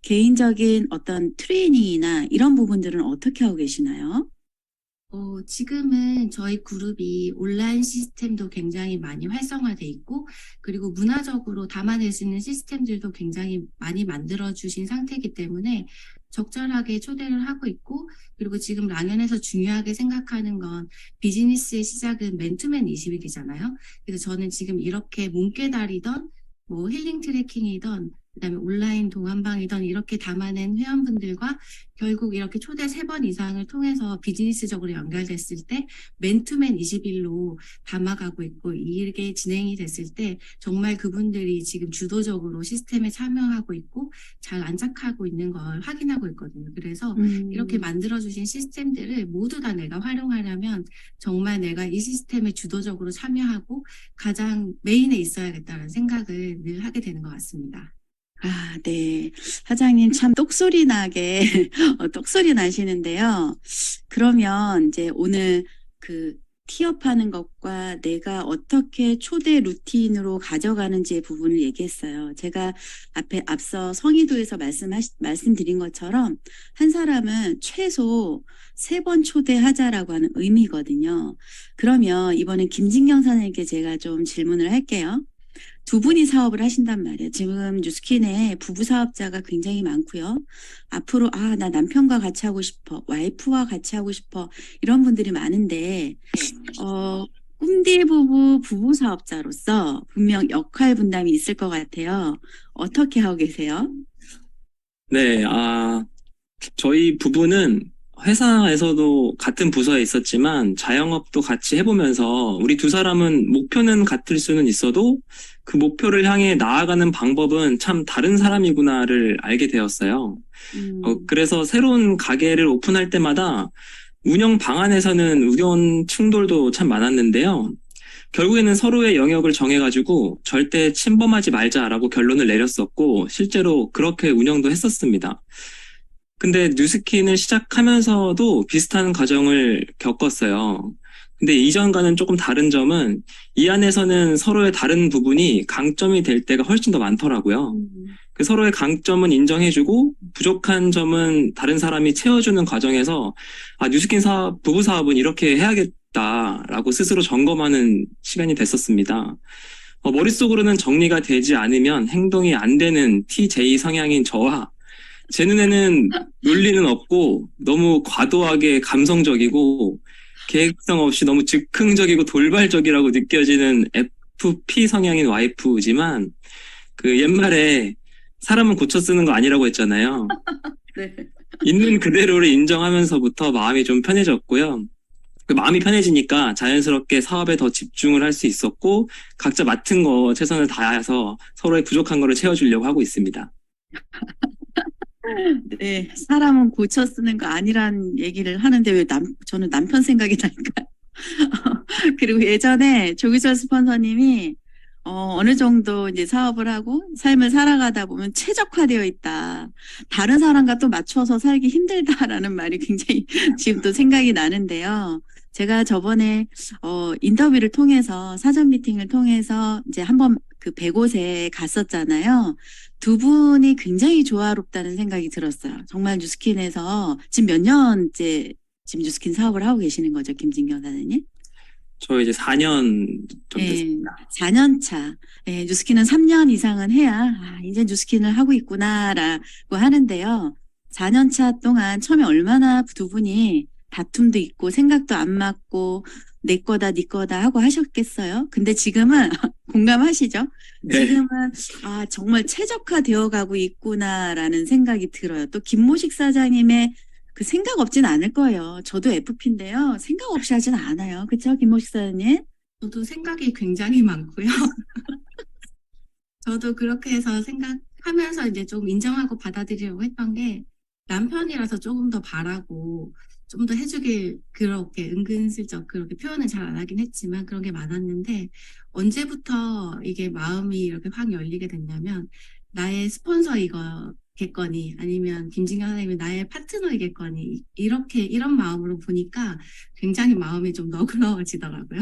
[SPEAKER 12] 개인적인 어떤 트레이닝이나 이런 부분들은 어떻게 하고 계시나요?
[SPEAKER 15] 지금은 저희 그룹이 온라인 시스템도 굉장히 많이 활성화돼 있고 그리고 문화적으로 담아낼 수 있는 시스템들도 굉장히 많이 만들어주신 상태이기 때문에 적절하게 초대를 하고 있고 그리고 지금 랑연에서 중요하게 생각하는 건 비즈니스의 시작은 맨투맨 20일이잖아요. 그래서 저는 지금 이렇게 몸깨달이던 뭐 힐링 트래킹이던 그다음에 온라인 동안방이던 이렇게 담아낸 회원분들과 결국 이렇게 초대 3번 이상을 통해서 비즈니스적으로 연결됐을 때 맨투맨 20일로 담아가고 있고 이게 진행이 됐을 때 정말 그분들이 지금 주도적으로 시스템에 참여하고 있고 잘 안착하고 있는 걸 확인하고 있거든요. 그래서 이렇게 만들어주신 시스템들을 모두 다 내가 활용하려면 정말 내가 이 시스템에 주도적으로 참여하고 가장 메인에 있어야겠다는 생각을 늘 하게 되는 것 같습니다.
[SPEAKER 12] 아, 네. 사장님 참 똑소리 나게 똑소리 나시는데요. 그러면 이제 오늘 그 티업하는 것과 내가 어떻게 초대 루틴으로 가져가는지의 부분을 얘기했어요. 제가 앞서 성의도에서 말씀드린 것처럼 한 사람은 최소 3번 초대하자라고 하는 의미거든요. 그러면 이번엔 김진경 사장님께 제가 좀 질문을 할게요. 2분이 사업을 하신단 말이에요. 지금 뉴스킨에 부부 사업자가 굉장히 많고요. 앞으로 나 남편과 같이 하고 싶어, 와이프와 같이 하고 싶어 이런 분들이 많은데 꿈디 부부 사업자로서 분명 역할 분담이 있을 것 같아요. 어떻게 하고 계세요?
[SPEAKER 14] 네, 저희 부부는 회사에서도 같은 부서에 있었지만 자영업도 같이 해보면서 우리 2사람은 목표는 같을 수는 있어도 그 목표를 향해 나아가는 방법은 참 다른 사람이구나를 알게 되었어요. 그래서 새로운 가게를 오픈할 때마다 운영 방안에서는 의견 충돌도 참 많았는데요. 결국에는 서로의 영역을 정해가지고 절대 침범하지 말자라고 결론을 내렸었고 실제로 그렇게 운영도 했었습니다. 근데 뉴스킨을 시작하면서도 비슷한 과정을 겪었어요. 근데 이전과는 조금 다른 점은 이 안에서는 서로의 다른 부분이 강점이 될 때가 훨씬 더 많더라고요. 그 서로의 강점은 인정해주고 부족한 점은 다른 사람이 채워주는 과정에서 뉴스킨 부부 사업은 이렇게 해야겠다라고 스스로 점검하는 시간이 됐었습니다. 머릿속으로는 정리가 되지 않으면 행동이 안 되는 TJ 성향인 저와 제 눈에는 논리는 없고 너무 과도하게 감성적이고 계획성 없이 너무 즉흥적이고 돌발적이라고 느껴지는 FP 성향인 와이프지만 그 옛말에 사람은 고쳐 쓰는 거 아니라고 했잖아요.
[SPEAKER 12] 네.
[SPEAKER 14] 있는 그대로를 인정하면서부터 마음이 좀 편해졌고요. 그 마음이 편해지니까 자연스럽게 사업에 더 집중을 할 수 있었고 각자 맡은 거 최선을 다해서 서로의 부족한 거를 채워주려고 하고 있습니다.
[SPEAKER 12] 네, 사람은 고쳐 쓰는 거 아니란 얘기를 하는데 왜 저는 남편 생각이 날까요? 그리고 예전에 조기철 스폰서님이 어느 정도 이제 사업을 하고 삶을 살아가다 보면 최적화되어 있다. 다른 사람과 또 맞춰서 살기 힘들다라는 말이 굉장히 지금 또 생각이 나는데요. 제가 저번에 인터뷰를 통해서 사전 미팅을 통해서 이제 한번 그 100곳에 갔었잖아요. 두 분이 굉장히 조화롭다는 생각이 들었어요. 정말 뉴스킨에서 지금 몇 년째 지금 뉴스킨 사업을 하고 계시는 거죠, 김진경 사장님?
[SPEAKER 14] 저 이제 4년 좀 됐습니다.
[SPEAKER 12] 4년 차. 예, 뉴스킨은 3년 이상은 해야 이제 뉴스킨을 하고 있구나라고 하는데요. 4년 차 동안 처음에 얼마나 두 분이 다툼도 있고 생각도 안 맞고 내 거다 네 거다 하고 하셨겠어요. 근데 지금은 공감하시죠?
[SPEAKER 14] 네.
[SPEAKER 12] 지금은 정말 최적화되어 가고 있구나라는 생각이 들어요. 또 김모식 사장님의 그 생각 없진 않을 거예요. 저도 FP인데요. 생각 없이 하진 않아요. 그렇죠, 김모식 사장님?
[SPEAKER 15] 저도 생각이 굉장히 많고요. 저도 그렇게 해서 생각하면서 이제 좀 인정하고 받아들이려고 했던 게 남편이라서 조금 더 바라고 좀 더 해주길 그렇게 은근슬쩍 그렇게 표현을 잘 안 하긴 했지만 그런 게 많았는데 언제부터 이게 마음이 이렇게 확 열리게 됐냐면 나의 스폰서이겠거니 아니면 김진경 선생님이 나의 파트너이겠거니 이런 마음으로 보니까 굉장히 마음이 좀 너그러워지더라고요.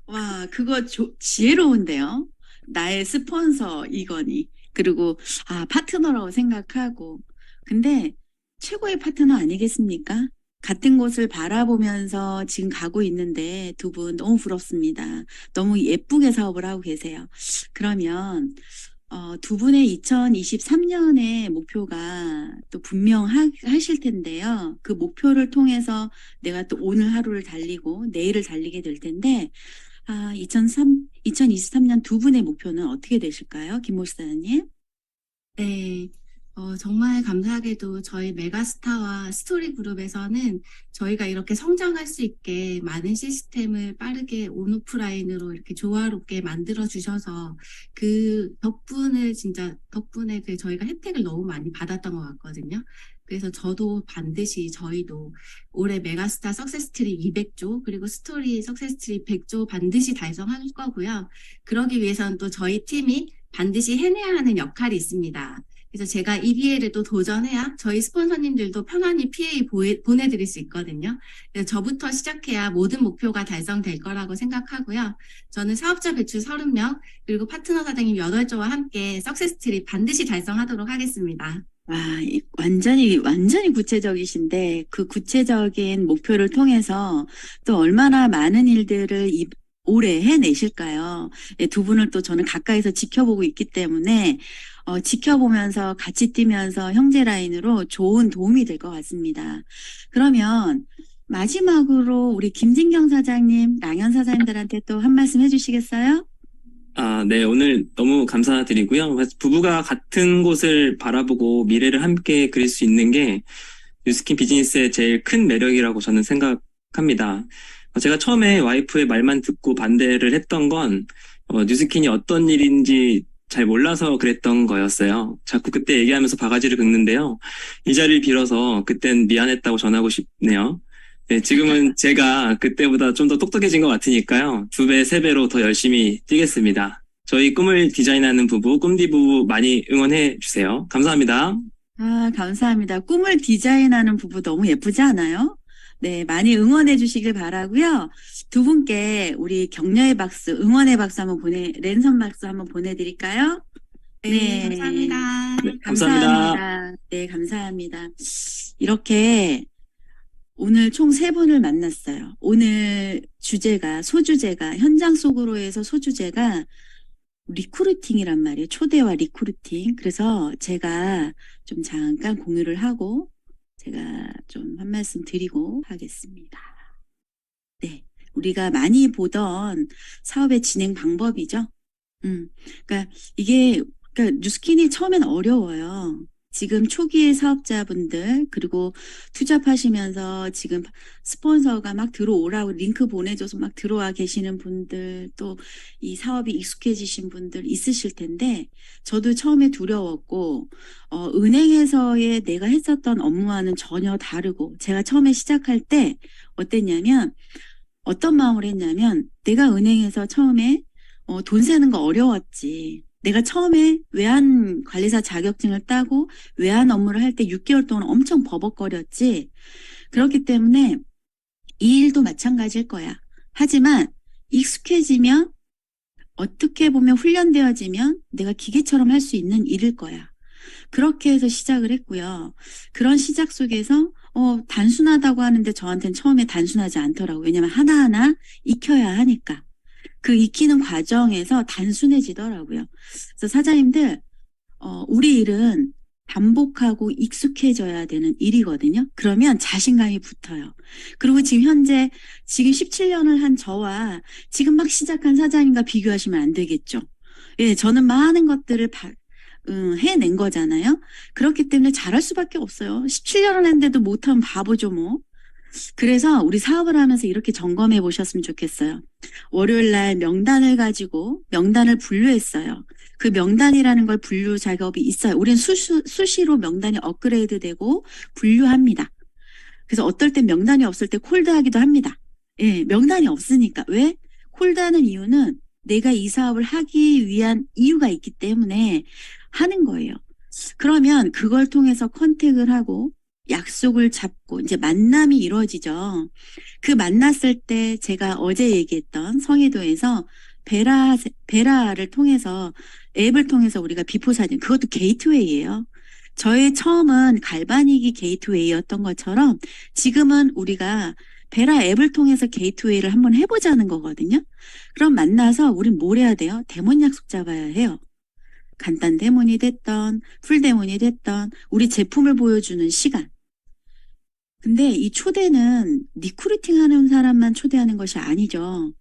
[SPEAKER 12] 와, 그거 지혜로운데요. 나의 스폰서이거니 그리고 파트너라고 생각하고 근데 최고의 파트너 아니겠습니까? 같은 곳을 바라보면서 지금 가고 있는데 두 분 너무 부럽습니다. 너무 예쁘게 사업을 하고 계세요. 그러면 두 분의 2023년의 목표가 또 분명하실 텐데요. 그 목표를 통해서 내가 또 오늘 하루를 달리고 내일을 달리게 될 텐데 2023년 두 분의 목표는 어떻게 되실까요? 김모식 사장님?
[SPEAKER 15] 네. 정말 감사하게도 저희 메가스타와 스토리 그룹에서는 저희가 이렇게 성장할 수 있게 많은 시스템을 빠르게 온오프라인으로 이렇게 조화롭게 만들어 주셔서 그 덕분에 그 저희가 혜택을 너무 많이 받았던 것 같거든요. 그래서 저도 반드시 저희도 올해 메가스타 석세스트리 200조 그리고 스토리 석세스트리 100조 반드시 달성할 거고요. 그러기 위해서는 또 저희 팀이 반드시 해내야 하는 역할이 있습니다. 그래서 제가 이 기회를 또 도전해야 저희 스폰서님들도 편안히 PA 보내드릴 수 있거든요. 그래서 저부터 시작해야 모든 목표가 달성될 거라고 생각하고요. 저는 사업자 배출 30명 그리고 파트너 사장님 8조와 함께 석세스트리 반드시 달성하도록 하겠습니다.
[SPEAKER 12] 와, 완전히 구체적이신데 그 구체적인 목표를 통해서 또 얼마나 많은 일들을 올해 해내실까요? 두 분을 또 저는 가까이서 지켜보고 있기 때문에 지켜보면서 같이 뛰면서 형제 라인으로 좋은 도움이 될 것 같습니다. 그러면 마지막으로 우리 김진경 사장님, 랑현 사장님들한테 또 한 말씀 해주시겠어요?
[SPEAKER 14] 네, 오늘 너무 감사드리고요. 부부가 같은 곳을 바라보고 미래를 함께 그릴 수 있는 게 뉴스킨 비즈니스의 제일 큰 매력이라고 저는 생각합니다. 제가 처음에 와이프의 말만 듣고 반대를 했던 건 뉴스킨이 어떤 일인지 잘 몰라서 그랬던 거였어요. 자꾸 그때 얘기하면서 바가지를 긁는데요. 이 자리를 빌어서 그땐 미안했다고 전하고 싶네요. 네, 지금은 제가 그때보다 좀 더 똑똑해진 것 같으니까요. 2배, 3배로 더 열심히 뛰겠습니다. 저희 꿈을 디자인하는 부부, 꿈디 부부 많이 응원해 주세요. 감사합니다.
[SPEAKER 12] 감사합니다. 꿈을 디자인하는 부부 너무 예쁘지 않아요? 네, 많이 응원해 주시길 바라고요. 두 분께 우리 격려의 박수, 응원의 박수 랜선 박수 한번 보내드릴까요?
[SPEAKER 15] 네, 감사합니다.
[SPEAKER 14] 네, 감사합니다.
[SPEAKER 12] 네, 감사합니다. 이렇게 오늘 총 3분을 만났어요. 오늘 소주제가 현장 속으로에서 소주제가 리크루팅이란 말이에요. 초대와 리크루팅. 그래서 제가 좀 잠깐 공유를 하고 제가 좀 한 말씀 드리고 하겠습니다. 네. 우리가 많이 보던 사업의 진행 방법이죠. 그러니까 뉴스킨이 처음엔 어려워요. 지금 초기의 사업자분들, 그리고 투잡하시면서 지금 스폰서가 막 들어오라고 링크 보내줘서 막 들어와 계시는 분들, 또 이 사업이 익숙해지신 분들 있으실 텐데, 저도 처음에 두려웠고, 은행에서의 내가 했었던 업무와는 전혀 다르고, 제가 처음에 시작할 때 어땠냐면, 어떤 마음을 했냐면, 내가 은행에서 처음에 돈 세는 거 어려웠지. 내가 처음에 외환 관리사 자격증을 따고 외환 업무를 할 때 6개월 동안 엄청 버벅거렸지. 그렇기 때문에 이 일도 마찬가지일 거야. 하지만 익숙해지면, 어떻게 보면 훈련되어지면 내가 기계처럼 할 수 있는 일일 거야. 그렇게 해서 시작을 했고요. 그런 시작 속에서 단순하다고 하는데 저한테는 처음에 단순하지 않더라고요. 왜냐면 하나하나 익혀야 하니까. 그 익히는 과정에서 단순해지더라고요. 그래서 사장님들, 우리 일은 반복하고 익숙해져야 되는 일이거든요. 그러면 자신감이 붙어요. 그리고 지금 17년을 한 저와 지금 막 시작한 사장님과 비교하시면 안 되겠죠. 예, 저는 많은 것들을 해낸 거잖아요. 그렇기 때문에 잘할 수밖에 없어요. 17년을 했는데도 못하면 바보죠, 뭐. 그래서 우리 사업을 하면서 이렇게 점검해 보셨으면 좋겠어요. 월요일 날 명단을 가지고 명단을 분류했어요. 그 명단이라는 걸 분류 작업이 있어요. 우리는 수시로 명단이 업그레이드 되고 분류합니다. 그래서 어떨 땐 명단이 없을 때 콜드하기도 합니다. 예, 명단이 없으니까. 왜? 콜드하는 이유는 내가 이 사업을 하기 위한 이유가 있기 때문에 하는 거예요. 그러면 그걸 통해서 컨택을 하고 약속을 잡고 이제 만남이 이루어지죠. 그 만났을 때 제가 어제 얘기했던 성의도에서 베라를 통해서, 앱을 통해서 우리가 비포 사진, 그것도 게이트웨이예요. 저의 처음은 갈바닉이 게이트웨이였던 것처럼 지금은 우리가 베라 앱을 통해서 게이트웨이를 한번 해보자는 거거든요. 그럼 만나서 우린 뭘 해야 돼요? 데몬 약속 잡아야 해요. 간단 데몬이 됐던 풀 데몬이 됐던 우리 제품을 보여주는 시간. 근데 이 초대는 리크루팅 하는 사람만 초대하는 것이 아니죠.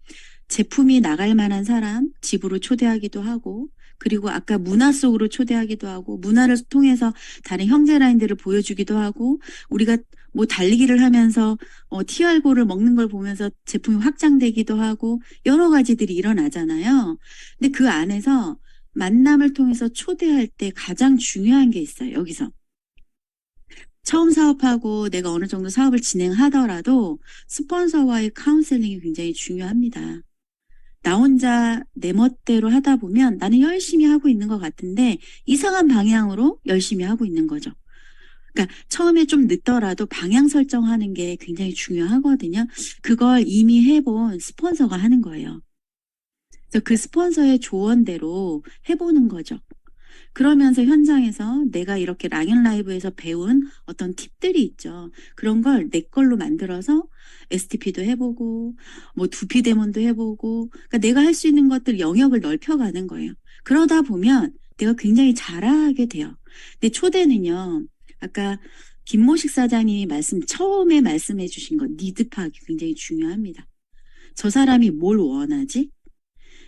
[SPEAKER 12] 제품이 나갈 만한 사람 집으로 초대하기도 하고, 그리고 아까 문화 속으로 초대하기도 하고, 문화를 통해서 다른 형제 라인들을 보여주기도 하고, 우리가 뭐 달리기를 하면서 TR고를 먹는 걸 보면서 제품이 확장되기도 하고, 여러 가지들이 일어나잖아요. 근데 그 안에서 만남을 통해서 초대할 때 가장 중요한 게 있어요. 여기서. 처음 사업하고 내가 어느 정도 사업을 진행하더라도 스폰서와의 카운셀링이 굉장히 중요합니다. 나 혼자 내 멋대로 하다 보면 나는 열심히 하고 있는 것 같은데 이상한 방향으로 열심히 하고 있는 거죠. 그러니까 처음에 좀 늦더라도 방향 설정하는 게 굉장히 중요하거든요. 그걸 이미 해본 스폰서가 하는 거예요. 그래서 그 스폰서의 조언대로 해보는 거죠. 그러면서 현장에서 내가 이렇게 랑연 라이브에서 배운 어떤 팁들이 있죠. 그런 걸 내 걸로 만들어서 STP도 해보고 뭐 두피 데몬도 해보고, 그러니까 내가 할 수 있는 것들 영역을 넓혀가는 거예요. 그러다 보면 내가 굉장히 잘하게 돼요. 근데 초대는요, 아까 김모식 사장님이 처음에 말씀해 주신 거 니드 파악이 굉장히 중요합니다. 저 사람이 뭘 원하지?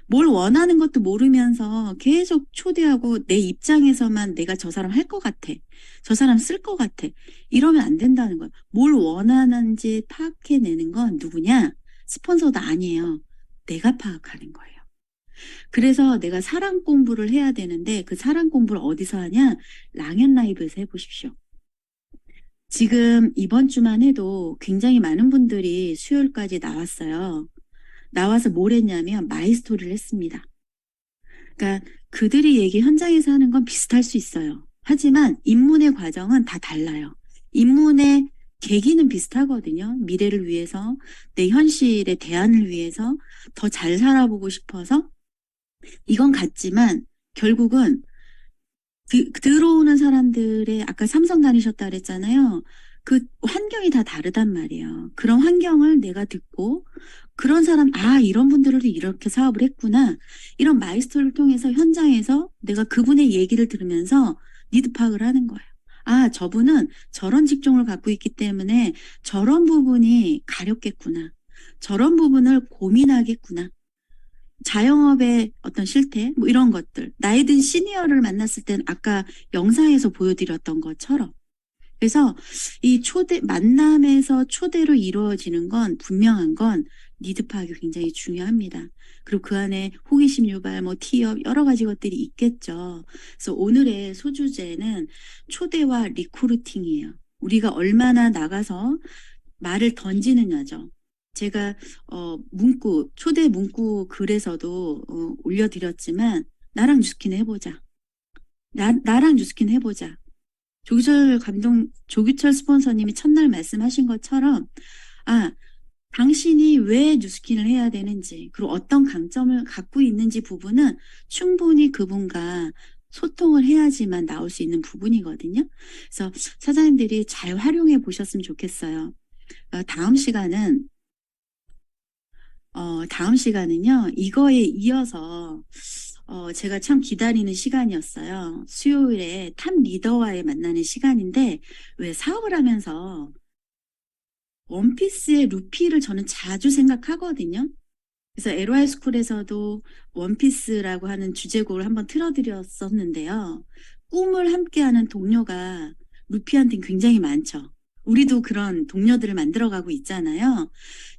[SPEAKER 12] 뭘 원하는 것도 모르면서 계속 초대하고 내 입장에서만 내가 저 사람 할 것 같아. 저 사람 쓸 것 같아. 이러면 안 된다는 거야. 뭘 원하는지 파악해내는 건 누구냐? 스폰서도 아니에요. 내가 파악하는 거예요. 그래서 내가 사람 공부를 해야 되는데 그 사람 공부를 어디서 하냐? 랑연 라이브에서 해보십시오. 지금 이번 주만 해도 굉장히 많은 분들이 수요일까지 나왔어요. 나와서 뭘 했냐면 마이스토리를 했습니다. 그러니까 그들이 현장에서 하는 건 비슷할 수 있어요. 하지만 입문의 과정은 다 달라요. 입문의 계기는 비슷하거든요. 미래를 위해서, 내 현실의 대안을 위해서 더 잘 살아보고 싶어서 이건 같지만 결국은 들어오는 사람들의, 아까 삼성 다니셨다 그랬잖아요. 그 환경이 다 다르단 말이에요. 그런 환경을 내가 듣고 그런 사람, 이런 분들을 이렇게 사업을 했구나. 이런 마이스토리를 통해서 현장에서 내가 그분의 얘기를 들으면서 니드 파악을 하는 거예요. 저분은 저런 직종을 갖고 있기 때문에 저런 부분이 가렵겠구나. 저런 부분을 고민하겠구나. 자영업의 어떤 실태, 뭐 이런 것들. 나이 든 시니어를 만났을 땐 아까 영상에서 보여드렸던 것처럼. 그래서 이 만남에서 초대로 이루어지는 건 분명한 건 니드 파악이 굉장히 중요합니다. 그리고 그 안에 호기심 유발, 뭐 티업, 여러 가지 것들이 있겠죠. 그래서 오늘의 소주제는 초대와 리크루팅이에요. 우리가 얼마나 나가서 말을 던지느냐죠. 제가 초대 문구 글에서도 올려드렸지만 나랑 뉴스킨 해보자. 나랑 뉴스킨 해보자. 조규철 스폰서님이 첫날 말씀하신 것처럼 당신이 왜 뉴스킨을 해야 되는지 그리고 어떤 강점을 갖고 있는지 부분은 충분히 그분과 소통을 해야지만 나올 수 있는 부분이거든요. 그래서 사장님들이 잘 활용해 보셨으면 좋겠어요. 다음 시간은요, 이거에 이어서, 제가 참 기다리는 시간이었어요. 수요일에 탑 리더와의 만나는 시간인데, 왜 사업을 하면서 원피스의 루피를 저는 자주 생각하거든요. 그래서 LY 스쿨에서도 원피스라고 하는 주제곡을 한번 틀어드렸었는데요. 꿈을 함께하는 동료가 루피한테는 굉장히 많죠. 우리도 그런 동료들을 만들어가고 있잖아요.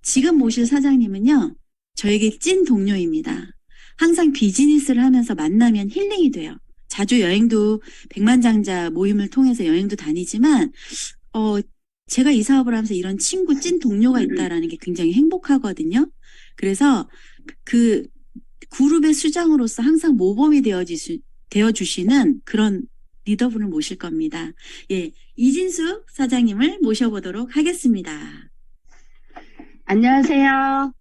[SPEAKER 12] 지금 모실 사장님은요, 저에게 찐 동료입니다. 항상 비즈니스를 하면서 만나면 힐링이 돼요. 자주 여행도 백만장자 모임을 통해서 여행도 다니지만, 제가 이 사업을 하면서 이런 친구, 찐 동료가 있다라는 게 굉장히 행복하거든요. 그래서 그 그룹의 수장으로서 항상 모범이 되어주시는 그런 리더분을 모실 겁니다. 예, 이진숙 사장님을 모셔보도록 하겠습니다.
[SPEAKER 16] 안녕하세요.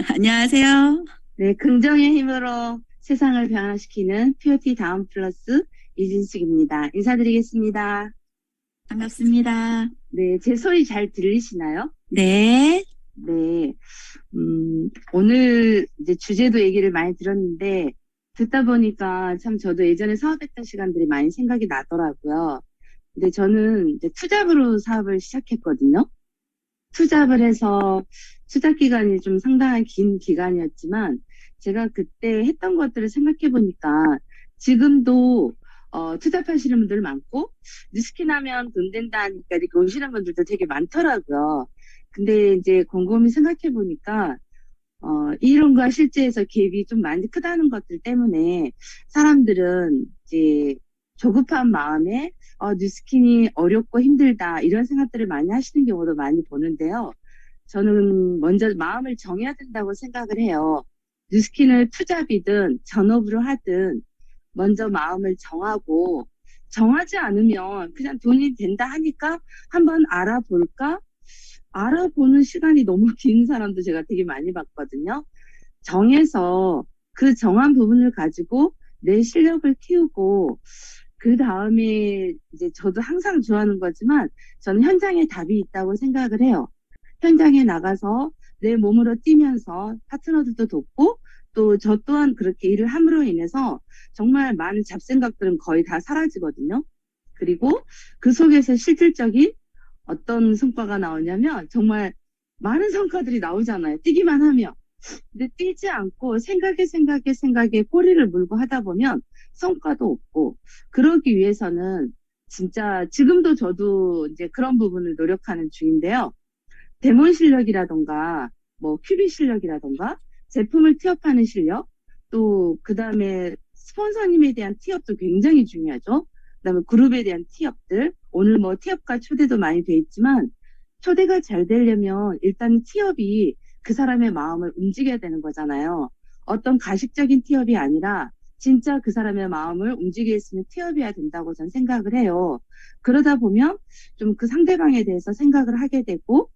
[SPEAKER 12] 안녕하세요.
[SPEAKER 16] 네, 긍정의 힘으로 세상을 변화시키는 POT 다음 플러스 이진숙입니다. 인사드리겠습니다.
[SPEAKER 12] 반갑습니다.
[SPEAKER 16] 네, 제 소리 잘 들리시나요?
[SPEAKER 12] 네.
[SPEAKER 16] 네. 오늘 이제 주제도 얘기를 많이 들었는데, 듣다 보니까 참 저도 예전에 사업했던 시간들이 많이 생각이 나더라고요. 근데 저는 이제 투잡으로 사업을 시작했거든요. 투잡을 해서 투잡 기간이 좀 상당한 긴 기간이었지만 제가 그때 했던 것들을 생각해 보니까 지금도 투잡하시는 분들 많고 뉴스킨 하면 돈 된다니까 이렇게 오시는 분들도 되게 많더라고요. 근데 이제 곰곰이 생각해 보니까 이론과 실제에서 갭이 좀 많이 크다는 것들 때문에 사람들은 이제 조급한 마음에 뉴스킨이 어렵고 힘들다 이런 생각들을 많이 하시는 경우도 많이 보는데요. 저는 먼저 마음을 정해야 된다고 생각을 해요. 뉴스킨을 투잡이든 전업으로 하든 먼저 마음을 정하고 정하지 않으면 그냥 돈이 된다 하니까 한번 알아볼까? 알아보는 시간이 너무 긴 사람도 제가 되게 많이 봤거든요. 정해서 그 정한 부분을 가지고 내 실력을 키우고 그 다음에 이제 저도 항상 좋아하는 거지만 저는 현장에 답이 있다고 생각을 해요. 현장에 나가서 내 몸으로 뛰면서 파트너들도 돕고 또 저 또한 그렇게 일을 함으로 인해서 정말 많은 잡생각들은 거의 다 사라지거든요. 그리고 그 속에서 실질적인 어떤 성과가 나오냐면 정말 많은 성과들이 나오잖아요. 뛰기만 하면. 근데 뛰지 않고 생각에 꼬리를 물고 하다 보면 성과도 없고 그러기 위해서는 진짜 지금도 저도 이제 그런 부분을 노력하는 중인데요. 데몬 실력이라던가 뭐 큐비 실력이라던가 제품을 티업하는 실력 또 그 다음에 스폰서님에 대한 티업도 굉장히 중요하죠. 그 다음에 그룹에 대한 티업들 오늘 뭐 티업과 초대도 많이 돼 있지만 초대가 잘 되려면 일단 티업이 그 사람의 마음을 움직여야 되는 거잖아요. 어떤 가식적인 티업이 아니라 진짜 그 사람의 마음을 움직일 수 있는 티업이어야 된다고 저는 생각을 해요. 그러다 보면 좀 그 상대방에 대해서 생각을 하게 되고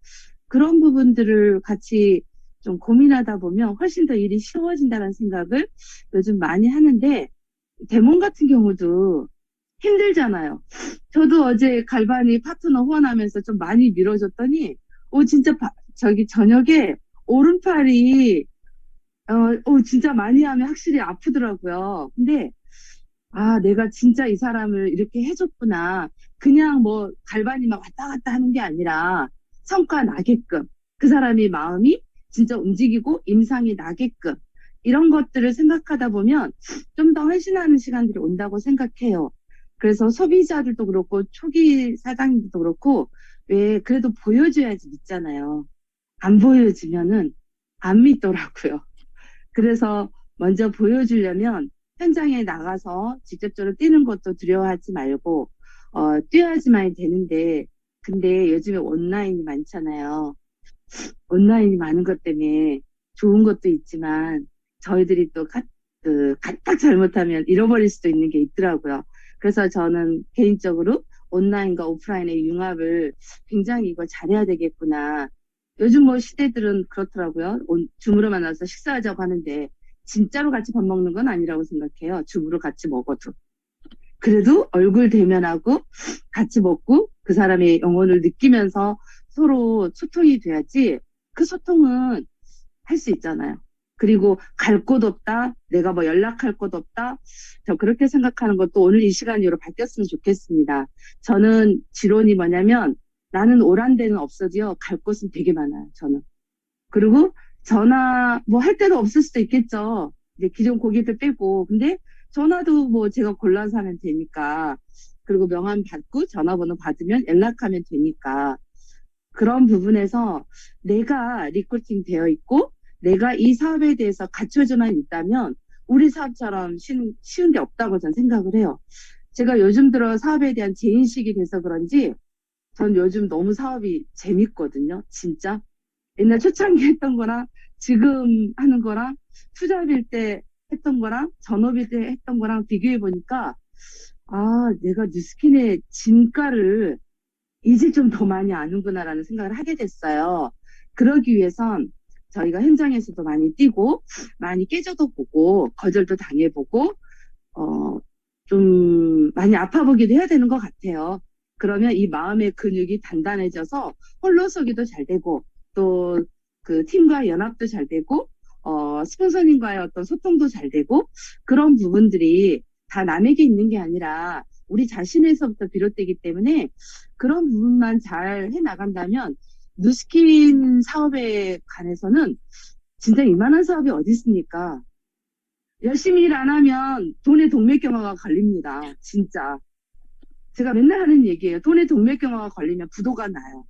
[SPEAKER 16] 그런 부분들을 같이 좀 고민하다 보면 훨씬 더 일이 쉬워진다는 생각을 요즘 많이 하는데 데몬 같은 경우도 힘들잖아요. 저도 어제 갈바니 파트너 후원하면서 좀 많이 밀어줬더니 진짜 저녁에 오른팔이 진짜 많이 하면 확실히 아프더라고요. 근데 내가 진짜 이 사람을 이렇게 해줬구나. 그냥 뭐 갈바니 막 왔다 갔다 하는 게 아니라 성과 나게끔 그 사람의 마음이 진짜 움직이고 임상이 나게끔 이런 것들을 생각하다 보면 좀 더 헌신하는 시간들이 온다고 생각해요. 그래서 소비자들도 그렇고 초기 사장님들도 그렇고 왜 그래도 보여줘야지 믿잖아요. 안 보여주면은 안 믿더라고요. 그래서 먼저 보여주려면 현장에 나가서 직접적으로 뛰는 것도 두려워하지 말고 뛰어야지만 되는데 근데 요즘에 온라인이 많잖아요. 온라인이 많은 것 때문에 좋은 것도 있지만 저희들이 또 까딱 잘못하면 잃어버릴 수도 있는 게 있더라고요. 그래서 저는 개인적으로 온라인과 오프라인의 융합을 굉장히 이거 잘해야 되겠구나. 요즘 뭐 시대들은 그렇더라고요. 줌으로 만나서 식사하자고 하는데 진짜로 같이 밥 먹는 건 아니라고 생각해요. 줌으로 같이 먹어도. 그래도 얼굴 대면하고 같이 먹고 그 사람의 영혼을 느끼면서 서로 소통이 돼야지 그 소통은 할 수 있잖아요. 그리고 갈 곳 없다. 내가 뭐 연락할 곳 없다. 저 그렇게 생각하는 것도 오늘 이 시간 이후로 바뀌었으면 좋겠습니다. 저는 지론이 뭐냐면 나는 오란 데는 없어지요. 갈 곳은 되게 많아요. 저는. 그리고 전화 뭐 할 때도 없을 수도 있겠죠. 이제 기존 고객들 빼고. 근데 전화도 뭐 제가 골라서 하면 되니까. 그리고 명함 받고 전화번호 받으면 연락하면 되니까. 그런 부분에서 내가 리크루팅 되어 있고 내가 이 사업에 대해서 갖춰져만 있다면 우리 사업처럼 쉬운 게 없다고 저는 생각을 해요. 제가 요즘 들어 사업에 대한 재인식이 돼서 그런지 전 요즘 너무 사업이 재밌거든요. 진짜. 옛날 초창기 했던 거랑 지금 하는 거랑 투잡일 때 했던 거랑 전업일 때 했던 거랑 비교해 보니까 내가 뉴스킨의 진가를 이제 좀 더 많이 아는구나라는 생각을 하게 됐어요. 그러기 위해선 저희가 현장에서도 많이 뛰고 많이 깨져도 보고 거절도 당해보고 좀 많이 아파보기도 해야 되는 것 같아요. 그러면 이 마음의 근육이 단단해져서 홀로서기도 잘 되고 또 그 팀과의 연합도 잘 되고 스폰서님과의 어떤 소통도 잘 되고 그런 부분들이 다 남에게 있는 게 아니라 우리 자신에서부터 비롯되기 때문에 그런 부분만 잘 해나간다면 뉴스킨 사업에 관해서는 진짜 이만한 사업이 어디 있습니까? 열심히 일 안 하면 돈의 동맥경화가 걸립니다. 진짜. 제가 맨날 하는 얘기예요. 돈의 동맥경화가 걸리면 부도가 나요.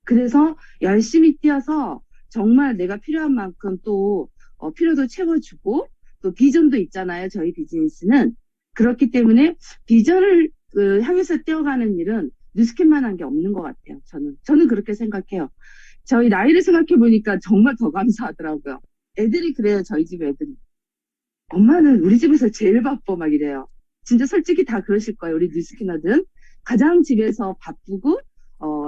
[SPEAKER 16] 그래서 열심히 뛰어서 정말 내가 필요한 만큼 또 필요도 채워주고 또 비전도 있잖아요. 저희 비즈니스는. 그렇기 때문에 비전을 향해서 뛰어가는 일은 뉴스킨만 한 게 없는 것 같아요. 저는 그렇게 생각해요. 저희 나이를 생각해 보니까 정말 더 감사하더라고요. 애들이 그래요. 저희 집 애들이. 엄마는 우리 집에서 제일 바빠 막 이래요. 진짜 솔직히 다 그러실 거예요. 우리 뉴스키너들은 가장 집에서 바쁘고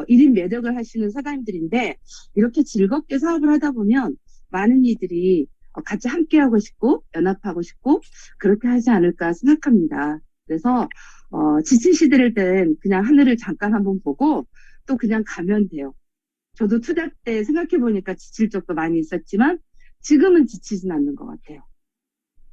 [SPEAKER 16] 1인 매력을 하시는 사장님들인데 이렇게 즐겁게 사업을 하다 보면 많은 이들이 같이 함께하고 싶고 연합하고 싶고 그렇게 하지 않을까 생각합니다. 그래서 지치시들 땐 그냥 하늘을 잠깐 한번 보고 또 그냥 가면 돼요. 저도 투잡 때 생각해보니까 지칠 적도 많이 있었지만 지금은 지치진 않는 것 같아요.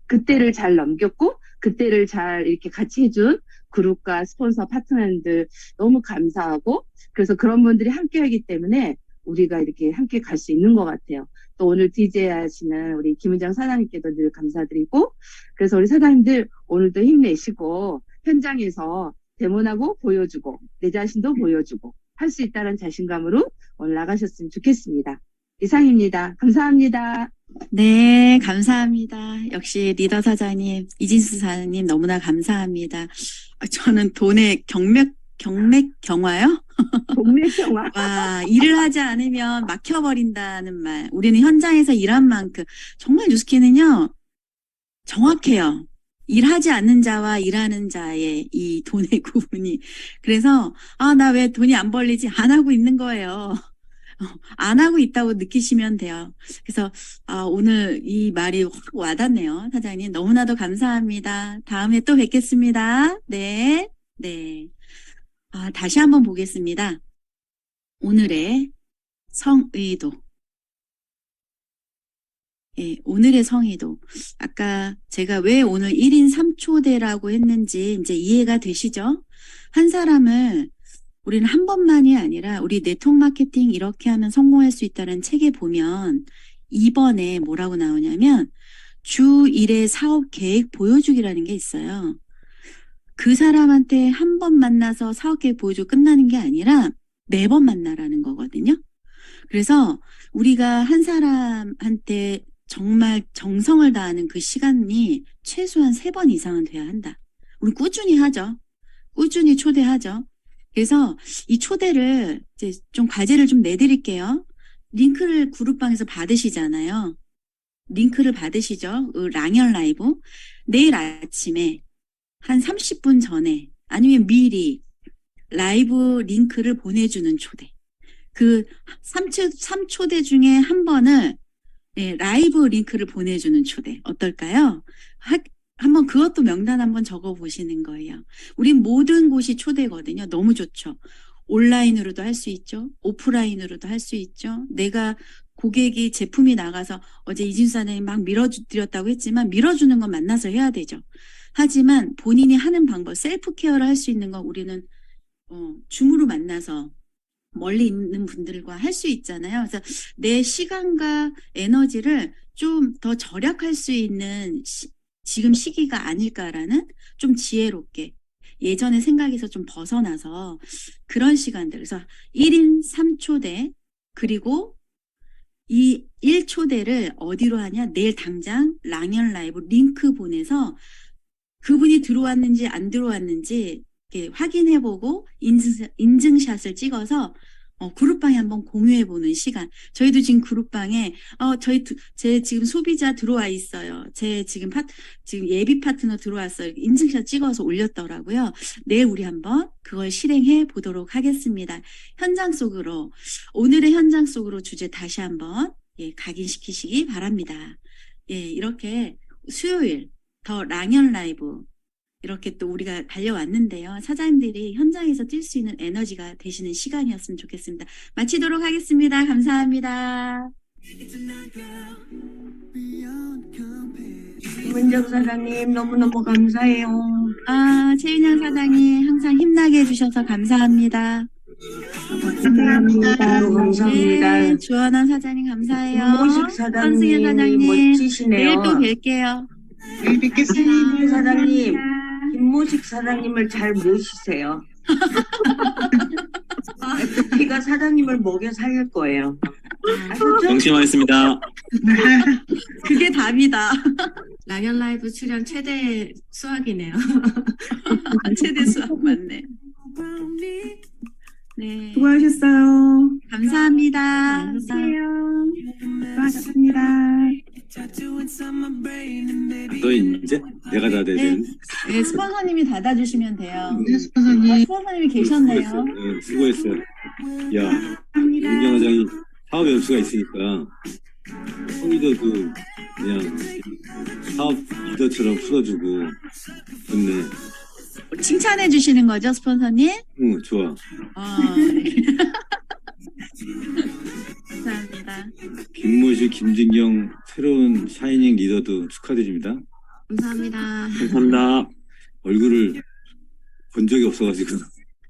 [SPEAKER 16] 그때를 잘 넘겼고 그때를 잘 이렇게 같이 해준 그룹과 스폰서 파트너들 너무 감사하고 그래서 그런 분들이 함께하기 때문에 우리가 이렇게 함께 갈 수 있는 것 같아요. 또 오늘 DJ 하시는 우리 김은정 사장님께도 늘 감사드리고 그래서 우리 사장님들 오늘도 힘내시고 현장에서 데모하고 보여주고 내 자신도 보여주고 할 수 있다는 자신감으로 오늘 나가셨으면 좋겠습니다. 이상입니다. 감사합니다.
[SPEAKER 12] 네, 감사합니다. 역시 리더 사장님, 이진수 사장님 너무나 감사합니다. 저는 돈의 경맥경화요?
[SPEAKER 16] 동맥경화.
[SPEAKER 12] 와, 일을 하지 않으면 막혀버린다는 말. 우리는 현장에서 일한 만큼. 정말 뉴스킨은요, 정확해요. 일하지 않는 자와 일하는 자의 이 돈의 구분이. 그래서, 나 왜 돈이 안 벌리지? 안 하고 있는 거예요. 안 하고 있다고 느끼시면 돼요. 그래서 오늘 이 말이 확 와닿네요. 사장님 너무나도 감사합니다. 다음에 또 뵙겠습니다. 네. 다시 한번 보겠습니다. 오늘의 성의도. 오늘의 성의도. 아까 제가 왜 오늘 1인 3초대라고 했는지 이제 이해가 되시죠? 한 사람을 우리는 한 번만이 아니라 우리 네트워크 마케팅 이렇게 하면 성공할 수 있다는 책에 보면 2번에 뭐라고 나오냐면 주 1회 사업 계획 보여주기라는 게 있어요. 그 사람한테 한 번 만나서 사업 계획 보여주고 끝나는 게 아니라 매번 만나라는 거거든요. 그래서 우리가 한 사람한테 정말 정성을 다하는 그 시간이 최소한 3번 이상은 돼야 한다. 우리 꾸준히 하죠. 꾸준히 초대하죠. 그래서 이 초대를 이제 좀 과제를 좀 내드릴게요. 링크를 그룹방에서 받으시잖아요. 링크를 받으시죠. 랑연 라이브. 내일 아침에 한 30분 전에 아니면 미리 라이브 링크를 보내주는 초대. 그 3초대 중에 한 번을 라이브 링크를 보내주는 초대. 어떨까요? 한번 그것도 명단 한번 적어 보시는 거예요. 우린 모든 곳이 초대거든요. 너무 좋죠. 온라인으로도 할 수 있죠. 오프라인으로도 할 수 있죠. 내가 고객이 제품이 나가서 어제 이진수 사장님 막 밀어드렸다고 했지만 밀어주는 건 만나서 해야 되죠. 하지만 본인이 하는 방법, 셀프 케어를 할 수 있는 건 우리는 줌으로 만나서 멀리 있는 분들과 할 수 있잖아요. 그래서 내 시간과 에너지를 좀 더 절약할 수 있는 지금 시기가 아닐까라는 좀 지혜롭게 예전의 생각에서 좀 벗어나서 그런 시간들. 그래서 1인 3초대 그리고 이 1초대를 어디로 하냐? 내일 당장 랑연 라이브 링크 보내서 그분이 들어왔는지 안 들어왔는지 이렇게 확인해보고 인증샷을 찍어서 그룹방에 한번 공유해보는 시간. 저희도 지금 그룹방에 제 지금 소비자 들어와 있어요. 제 지금 예비 파트너 들어왔어요. 인증샷 찍어서 올렸더라고요. 내일 우리 한번 그걸 실행해 보도록 하겠습니다. 현장 속으로 오늘의 현장 속으로 주제 다시 한번 각인시키시기 바랍니다. 이렇게 수요일 더 랑연 라이브 이렇게 또 우리가 달려왔는데요. 사장님들이 현장에서 뛸 수 있는 에너지가 되시는 시간이었으면 좋겠습니다. 마치도록 하겠습니다. 감사합니다.
[SPEAKER 17] 김은정 사장님 너무너무 감사해요.
[SPEAKER 12] 최윤영 사장님 항상 힘나게 해주셔서 감사합니다.
[SPEAKER 17] 감사합니다. 감사합니다.
[SPEAKER 12] 네, 주원원 사장님 감사해요.
[SPEAKER 17] 김모식 사장님
[SPEAKER 12] 선승현 사장님
[SPEAKER 17] 멋지시네요.
[SPEAKER 12] 내일 또 뵐게요.
[SPEAKER 17] 내일 뵙겠습니다. 사장님, 김모식 사장님을 잘 모시세요. 피가 사장님을 먹여 살릴 거예요. 아셨죠?
[SPEAKER 14] 명심하겠습니다.
[SPEAKER 12] 그게 답이다.
[SPEAKER 15] 랑연 라이브 출연 최대 수학이네요.
[SPEAKER 12] 최대 수학 맞네. 네.
[SPEAKER 13] 수고하셨어요.
[SPEAKER 12] 감사합니다.
[SPEAKER 13] 수고하셨습니다.
[SPEAKER 11] 너 이제 내가 다 되는.
[SPEAKER 12] 네, 스폰서님이 닫아주시면 돼요.
[SPEAKER 13] 네, 스폰서님.
[SPEAKER 12] 스폰서님이 계셨네요.
[SPEAKER 11] 수고했어. 야, 김경 회장이 사업 연수가 있으니까 리더도 그냥 사업 리더처럼 풀어주고 좋네.
[SPEAKER 12] 칭찬해 주시는 거죠, 스폰서님?
[SPEAKER 11] 응, 좋아.
[SPEAKER 12] 네. 감사합니다.
[SPEAKER 11] 김모식, 김진경 새로운 샤이닝 리더도 축하드립니다.
[SPEAKER 15] 감사합니다.
[SPEAKER 14] 감사합니다.
[SPEAKER 11] 얼굴을 본 적이 없어가지고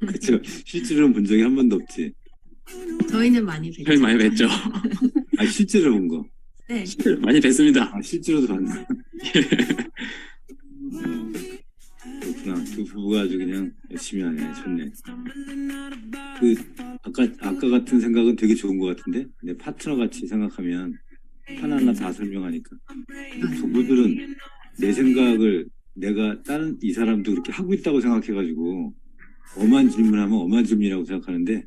[SPEAKER 11] 그쵸? 실제로는 본 적이 한 번도 없지.
[SPEAKER 15] 저희는 많이 뵀죠.
[SPEAKER 14] 저희 많이 뵀죠.
[SPEAKER 11] 실제로 본 거.
[SPEAKER 15] 네.
[SPEAKER 14] 많이 뵀습니다.
[SPEAKER 11] 실제로도 봤나? 그렇구나. 두 부부가 아주 그냥 열심히 하네. 좋네. 아까 같은 생각은 되게 좋은 것 같은데, 내 파트너 같이 생각하면 하나하나 다 설명하니까. 부부들은 내 생각을 내가 다른 이 사람도 그렇게 하고 있다고 생각해가지고 엄한 질문하면 엄한 질문이라고 생각하는데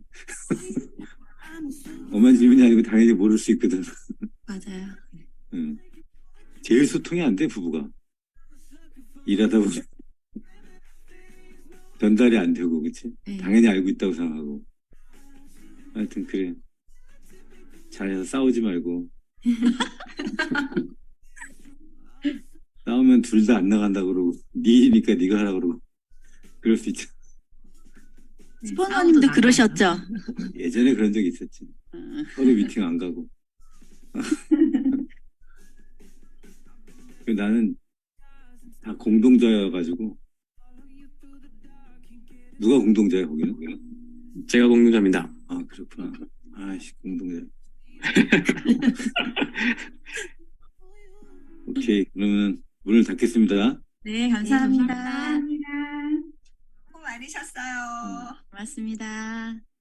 [SPEAKER 11] 엄한 질문이 아니고 당연히 모를 수 있거든.
[SPEAKER 15] 맞아요.
[SPEAKER 11] 응. 제일 소통이 안 돼, 부부가. 일하다 보면 전달이 안 되고, 그치?
[SPEAKER 15] 네.
[SPEAKER 11] 당연히 알고 있다고 생각하고. 하여튼 그래. 잘해서 싸우지 말고. 싸우면 둘 다 안 나간다 그러고 네 일이니까 네가 하라 그러고 그럴 수 있죠.
[SPEAKER 12] 스폰서님도 그러셨죠?
[SPEAKER 11] 예전에 그런 적이 있었지. 서로 미팅 안 가고. 나는 다 공동자여가지고. 누가 공동자야 거기는?
[SPEAKER 14] 제가 공동자입니다.
[SPEAKER 11] 아 그렇구나. 아이씨 공동자. 오케이. 그러면 문을 닫겠습니다.
[SPEAKER 12] 네, 감사합니다.
[SPEAKER 15] 감사합니다.
[SPEAKER 12] 수고 많으셨어요. 고맙습니다.